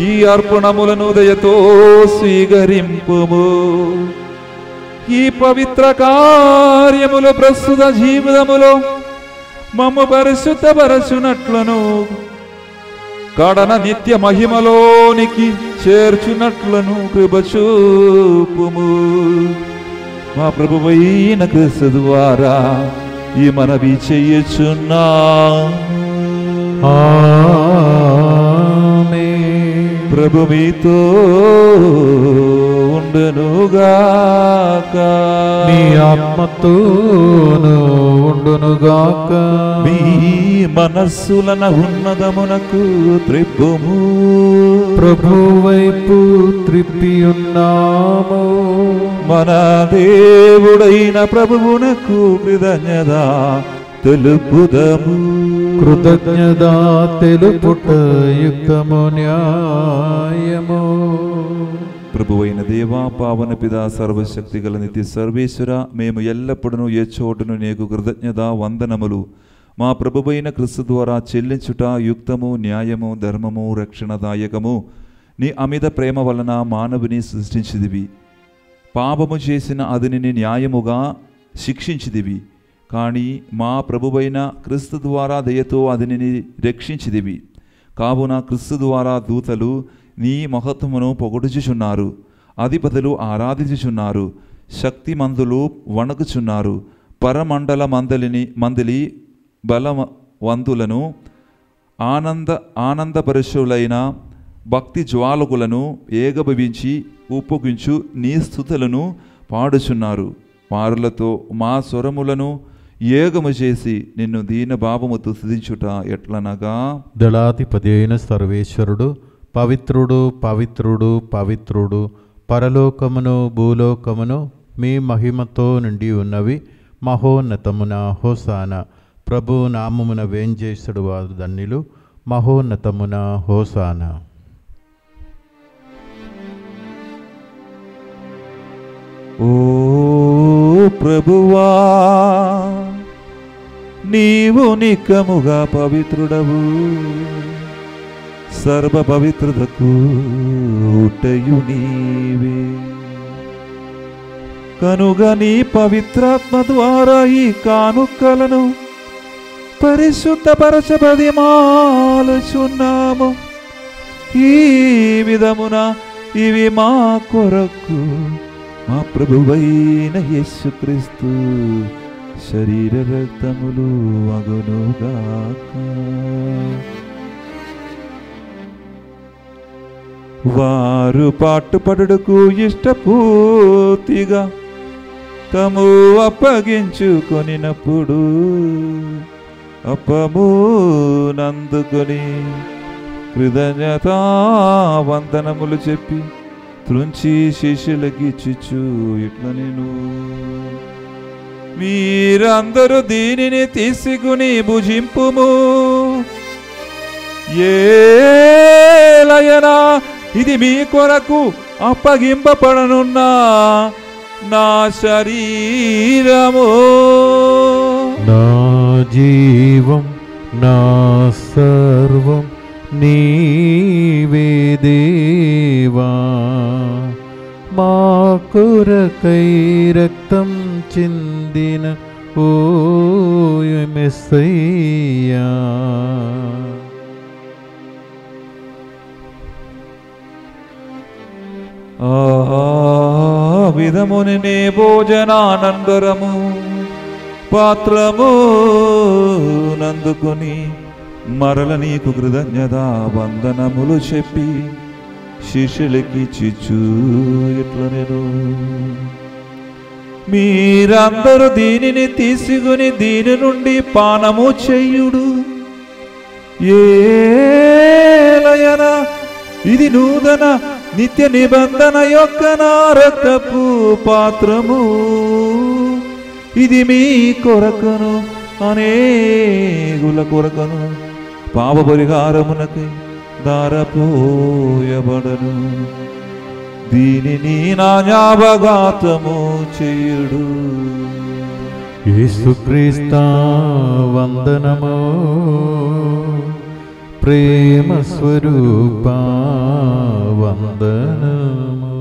ఈ అర్పణములను దయతో స్వీకరింపుము. ఈ పవిత్ర కార్యములు ప్రస్తుత జీవితములో మమ్ము పరిశుద్ధపరచునట్లను, కడన నిత్య మహిమలోనికి చేర్చునట్లను కృప చూపుము. మా ప్రభువైన క్రీస్తు ద్వారా ఈ మనవి చెయ్యుచున్నాము. ప్రభు మీతో ఉండునుగాక, మీ ఆత్మతోను ఉండునుగాక. మీ మనస్సులన ఉన్నదమునకు త్రిప్పుము. ప్రభు వైపు త్రిప్పి ఉన్నాము. మన దేవుడైన ప్రభువునకు కృతజ్ఞత తెలుపుదము. కృతజ్ఞత తెలుపుట యుక్తము న్యాయము. ప్రభువైన దేవా, పావన పితా, సర్వశక్తి గల నిత్య సర్వేశ్వర, మేము ఎల్లప్పుడూ ఏ చోటును నీకు కృతజ్ఞత వందనములు మా ప్రభువైన క్రీస్తు ద్వారా చెల్లించుట యుక్తము, న్యాయము, ధర్మము, రక్షణదాయకము. నీ అమిత ప్రేమ వలన మానవుని సృష్టించిదివి. పాపము చేసిన అతనిని న్యాయముగా శిక్షించిదివి. కానీ మా ప్రభువైన క్రీస్తు ద్వారా దయతో అతనిని రక్షించిదివి. కావున క్రీస్తు ద్వారా దూతలు నీ మహత్వమును పొగడుచుచున్నారు, అధిపతులు ఆరాధించుచున్నారు, శక్తిమంతులు వణకుచున్నారు. పరమండల మందలి బలవంతులను ఆనందపరుషులైన భక్తి జ్వాలకులను ఏకభవించి ఉపయోగించు నీ స్తుతులను పాడుచున్నారు. పారులతో మా స్వరములను ఏకము చేసి నిన్ను దీనభావముతో స్తుతించుట ఎట్లనగా, దళాధిపతి అయిన సర్వేశ్వరుడు పవిత్రుడు పవిత్రుడు పవిత్రుడు, పరలోకమును భూలోకమును మీ మహిమతో నిండి ఉన్నవి. మహోన్నతమున హోసానా. ప్రభు నామమున వేంచేసడు వారు ధన్యులు. మహోన్నతమున హోసానా. ఓ ప్రభువా, నీవు నిక్కముగా పవిత్రుడవు. సర్వ పవిత్రతకు ఊటయు నీవే. కనుక నీ పవిత్రాత్మ ద్వారా ఈ కానుకలను పరిశుద్ధపరచబదిమాలుచున్నాము. ఈ విధమున ఇవి మా కొరకు మా ప్రభువైన యేసుక్రీస్తు శరీర రక్తములు అగునుగాక. వారు పాటుపడుటకు ఇష్టపూర్తిగా తము అప్పగించుకొనినప్పుడు అప్పమునందుకొని కృతజ్ఞతా వందనములు చెప్పి త్రుంచి శిష్యులకిచ్చుచు ఇట్లా నేను, మీరందరూ దీనిని తీసుకుని భుజింపుము. ఏలయనా ఇది మీ కొరకు అప్పగింపబడనున్న నా శరీరము. నా జీవం నా సర్వం నీవే దేవా. మా కొరకై రక్తం చిందిన ఓ మెస్సయ్యా. ఆ విధముని నే భోజనానంతరము పాత్రము నందుకొని మరల నీకు కృతజ్ఞతా వందనములు చెప్పి శిష్యులకి చిచ్చు ఇట్లా నేను మీరందరూ దీనిని తీసుకుని దీని నుండి పానము చెయ్యుడు. ఏలయన ఇది నూతన నిత్య నిబంధన యొక్క నా రక్తపు పాత్రము. ఇది మీ కొరకను అనేగుల కొరకను పాప పరిహారమునకు దారపోయబడను. దీనిని నా జ్ఞాపకార్థము చేయుడు. యేసుక్రీస్తు వందనము. ప్రేమ స్వరూప వందనము.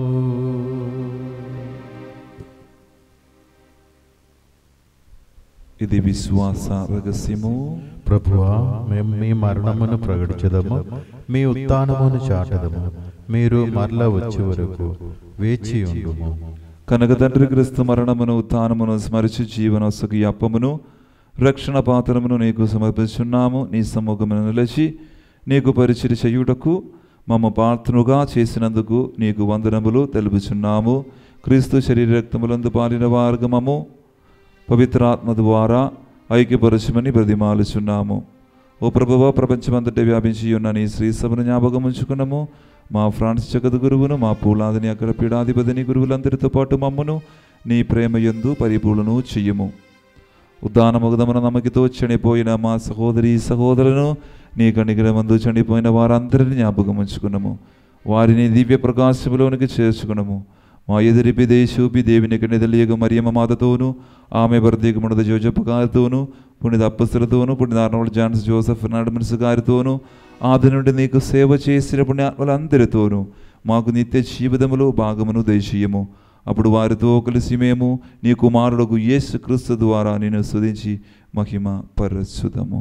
ఇది విశ్వాస రహస్యము. ప్రభువా, మేము మీ మరణమును ప్రకటించదము, మీ ఉత్థానమును చాటదము. మీరు మరలా వచ్చే వరకు వేచి ఉండుము. కనుక తండ్రి క్రీస్తు మరణమును ఉత్థానమును స్మరించి జీవనోత్సవ ఈ అప్పమును రక్షణ పాత్రమును నీకు సమర్పిస్తున్నాము. నీ సముఖమును నిలిచి నీకు పరిచర్య చేయుటకు మమ్మ పాత్రనుగా చేసినందుకు నీకు వందనములు తెలుపుచున్నాము. క్రీస్తు శరీర రక్తములందు పాలిన వార్గమము పవిత్రాత్మ ద్వారా ఐక్యపరచమని బ్రతిమాలుచున్నాము. ఓ ప్రభువ, ప్రపంచమంతటా వ్యాపించి ఉన్న నీ శ్రీ సభను జ్ఞాపకం ఉంచుకున్నాము. మా ఫ్రాన్స్ జగత్ గురువును, మా పూలాదిని అక్కడ పీఠాధిపతిని గురువులందరితో పాటు మమ్మను నీ ప్రేమ యందు పరిపూర్ణను చెయ్యము. ఉద్దానముగదమున నమ్మకితో చనిపోయిన మా సహోదరి సహోదరులను నీ కనికరమందు చనిపోయిన వారందరినీ జ్ఞాపకం ఉంచుకున్నాము. వారిని దివ్య ప్రకాశములోనికి చేర్చుకున్నాము. మా ఎదురిపి దేశూపి దేవుని కనిదలియగు మరియమ్మ మాతతోనూ, ఆమె భర్తీకు మునద Jojappa గారితోనూ, పుణిత అప్పస్తులతోనూ, పుణిత Arnold Johne's Joseph Fernandes గారితోనూ, ఆది నుండి నీకు సేవ చేసిన పుణ్యాత్మలందరితోనూ మాకు నిత్య జీవితములో భాగమును దయచేయము. అప్పుడు వారితో కలిసి మేము నీ కుమారుడుకు యేసు క్రీస్తు ద్వారా నిన్ను స్తుతించి మహిమ పరచుదము.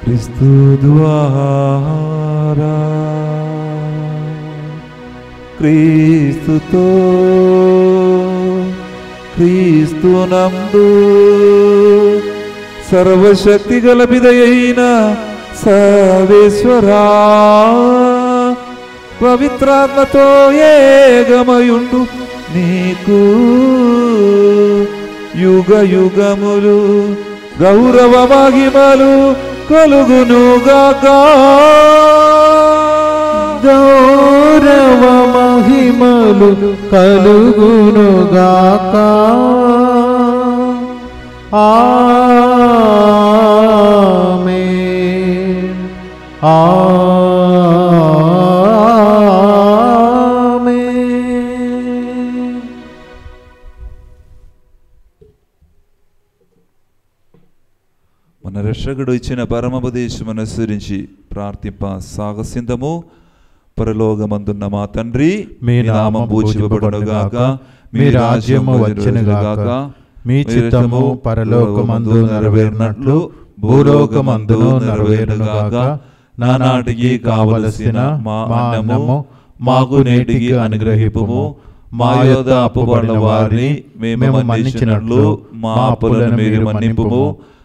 క్రీస్తు ద్వారా క్రీస్తుతో క్రీస్తునందు సర్వశక్తి గల పిదయైన సర్వేశ్వరా పవిత్రాత్మతో ఏకమయుండు నీకు యుగ యుగములు గౌరవ మహిమలు కలుగునుగాక. గౌరవ మహిమలు కలుగునుగాక. ఆమేన్. ఆమేన్. మన రక్షకుడు ఇచ్చిన పరమోపదేశమును అనుసరించి ప్రార్థింప సాగసిందము. పరలోకమందున్న మా తండ్రి, మీ నామం పూజింపబడునుగాక, మీ రాజ్యము వచ్చునుగాక, మీ చిత్తము పరలోకమందు నెరవేరినట్లు భూలోకమందును నెరవేరునుగాక. నానాటికి కావలసిన మా అన్నము మాకు నేటికి అనుగ్రహింపుము. మా యొద్ద అప్పుబడిన వారిని మేము మన్నించినట్లు మా అప్పులను మీరు మన్నింపుము.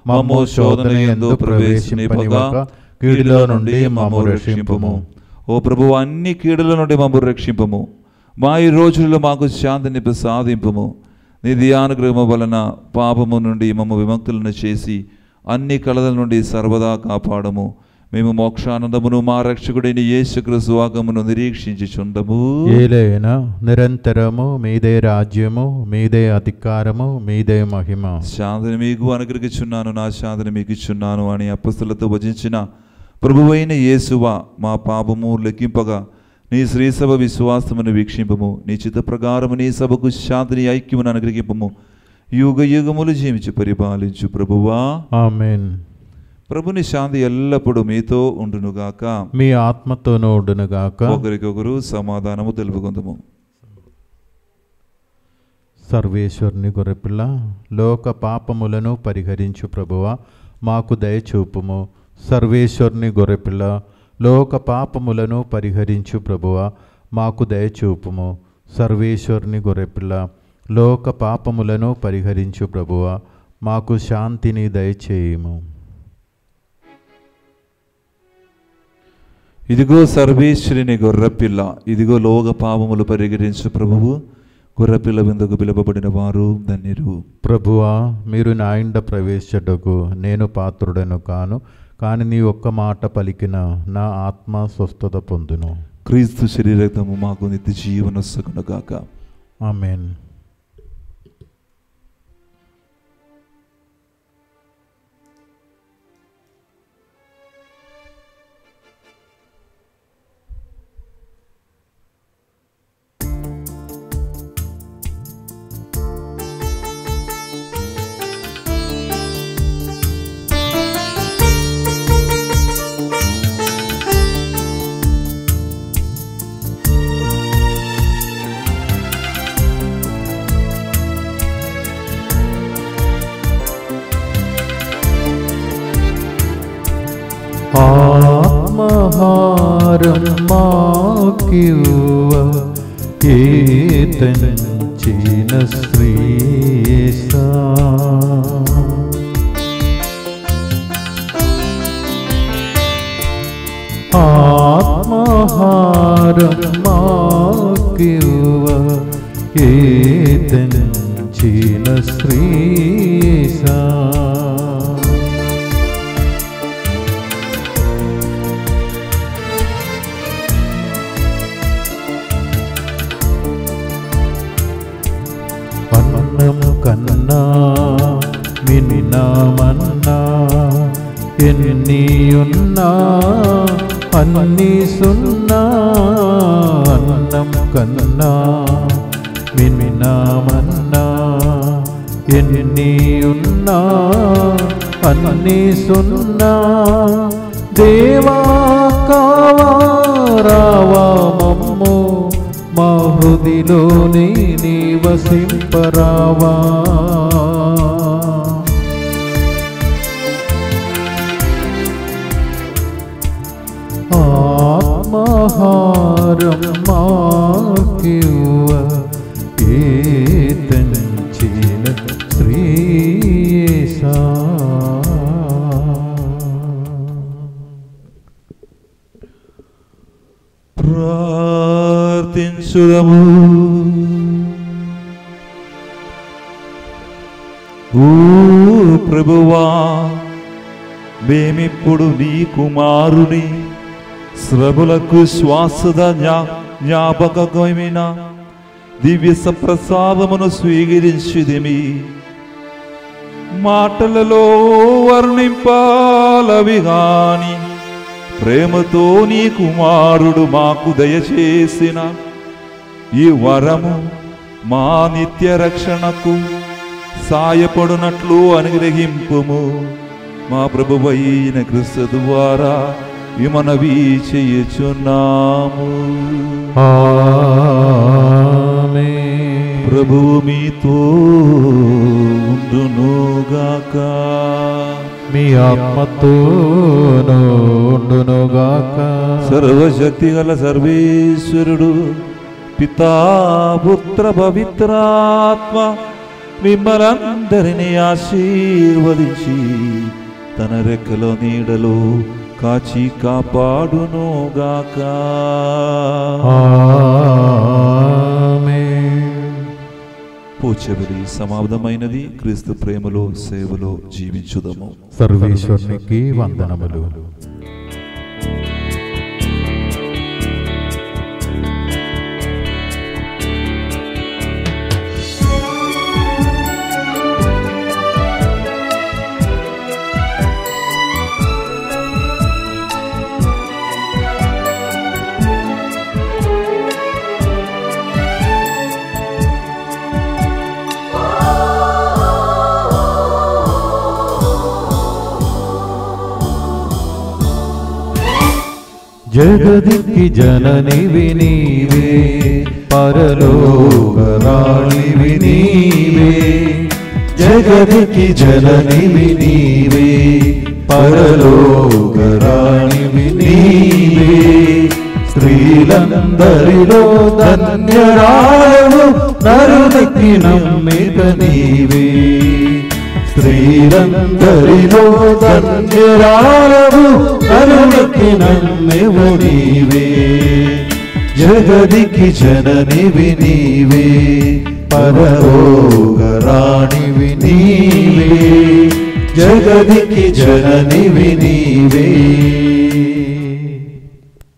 మమ్ము శోధన యందు ప్రవేశింపనివ్వక కీడులో నుండి మమ్ము రక్షింపుము. ఓ ప్రభువు, అన్ని కీడుల నుండి మమ్ము రక్షింపము. మా ఈ రోజుల్లో మాకు శాంతిని ప్రసాదింపము. నీ దియానుగ్రహము వలన పాపము నుండి మమ్ము విముక్తులను చేసి అన్ని కలల నుండి సర్వదా కాపాడము. మేము మోక్షానందమును మా రక్షకుడైన యేసుక్రీస్తు ఆగమను నిరీక్షించుచుండము. ఏలైనా నిరంతరము మీదే రాజ్యము, మీదే అధికారము, మీదే మహిమ. శాంతిని మీకు అనుగ్రహించున్నాను, నా శాంతిని మీకు ఇచ్చున్నాను అని అపొస్తలులతో వచించిన ప్రభువైన యేసువా, మా పాపము లెక్కింపగా నీ శ్రీసభ విశ్వాసమును వీక్షింపము. నీ చిత్త ప్రకారము నీ సభకు శాంతిని ఐక్యమును అనుగ్రహింపము. యుగ యుగములు జీవించి పరిపాలించు ప్రభువా. ఆమేన్. ప్రభుని శాంతి ఎల్లప్పుడూ మీతో ఉండునుగాక. మీ ఆత్మతోనూ ఉండునుగాక. ఒకరికొకరు సమాధానము తెలుపుకుందాము. సర్వేశ్వరుని గొర్రెపిల్ల, లోక పాపములను పరిహరించు ప్రభువా, మాకు దయచూపుము. సర్వేశ్వరుని గొర్రెపిల్ల, లోక పాపములను పరిహరించు ప్రభువా, మాకు దయచూపుము. సర్వేశ్వరుని గొర్రెపిల్ల, లోక పాపములను పరిహరించు ప్రభువా, మాకు శాంతిని దయచేయుము. ఇదిగో సర్వేశ్వరుని గొర్రెపిల్ల, ఇదిగో లోక పాపములు పరిహరించు ప్రభువు. గొర్రెపిల్ల విందుకు పిలువబడిన వారు ధన్యులు. ప్రభువా, మీరు నా ఇంట ప్రవేశించుటకు నేను పాత్రుడను కాను, కానీ నీ ఒక్క మాట పలికిన నా ఆత్మ స్వస్థత పొందును. క్రీస్తు శరీరము మాకు నిత్య జీవనొసగునుగాక. ఆమేన్. ఆత్మహారం మాకివ్వ ఏతంచిన శ్రీయేసా, ఆత్మహారం మాకివ్వ ఏతంచిన శ్రీయేసా, అన్నము కన్నా మిన్నమన్నా ఎన్ని ఉన్నా అన్ని సున్నా. అన్నం కన్నా మిన్నమన్నా ఎన్ని ఉన్నా అన్ని సున్నా. దేవా కావా రావా మమ్ము, మా హృదిలోనే నివసింపరావా. ఆత్మహారం మాకివ్వ ఏతంచిన శ్రీయేసా. ప్రార్థించుదము. ఓ ప్రభువా, మేమిప్పుడు నీ కుమారుని శ్రమలకు శ్వాసద జ్ఞాపకమైన దివ్య సప్రసాదమును స్వీకరించిదిమి. మాటలలో వర్ణింపాలవి గాని ప్రేమతో నీ కుమారుడు మాకు దయచేసిన ఈ వరము మా నిత్య రక్షణకు సాయపడునట్లు అనుగ్రహింపుము. మా ప్రభువైన క్రీస్తు ద్వారా ఈ మనవి చేయుచున్నాము. ఆమేన్. ప్రభువు మీతో ఉండునుగాక. మీ ఆత్మతోనూ ఉండునుగాక. సర్వశక్తి గల సర్వేశ్వరుడు పితా పుత్ర పవిత్రాత్మ మిమ్మలందరినీ ఆశీర్వదించి తన రెక్కల నీడలో కాచి కాపాడునుగాక. ఆమేన్. పూజబలి సమాప్తమైనది. క్రీస్తు ప్రేమలో సేవలో జీవించుదము. సర్వేశ్వరునికి వందనములు. జగదికి జననివి నీవే, పరలోక రాణివి నీవే. జగదికి జననివి నీవే, పరలోక రాణివి నీవే. స్త్రీలందరిలో ధన్యరాలవు, నరునికి నమ్మిక నీవే. స్త్రీలందరిలో ధన్యరాలవు, నరునికి నమ్మిక నీవే. జగదికి జననివి నీవే, పరలోక రాణివి నీవే. జగదికి జననివి నీవే.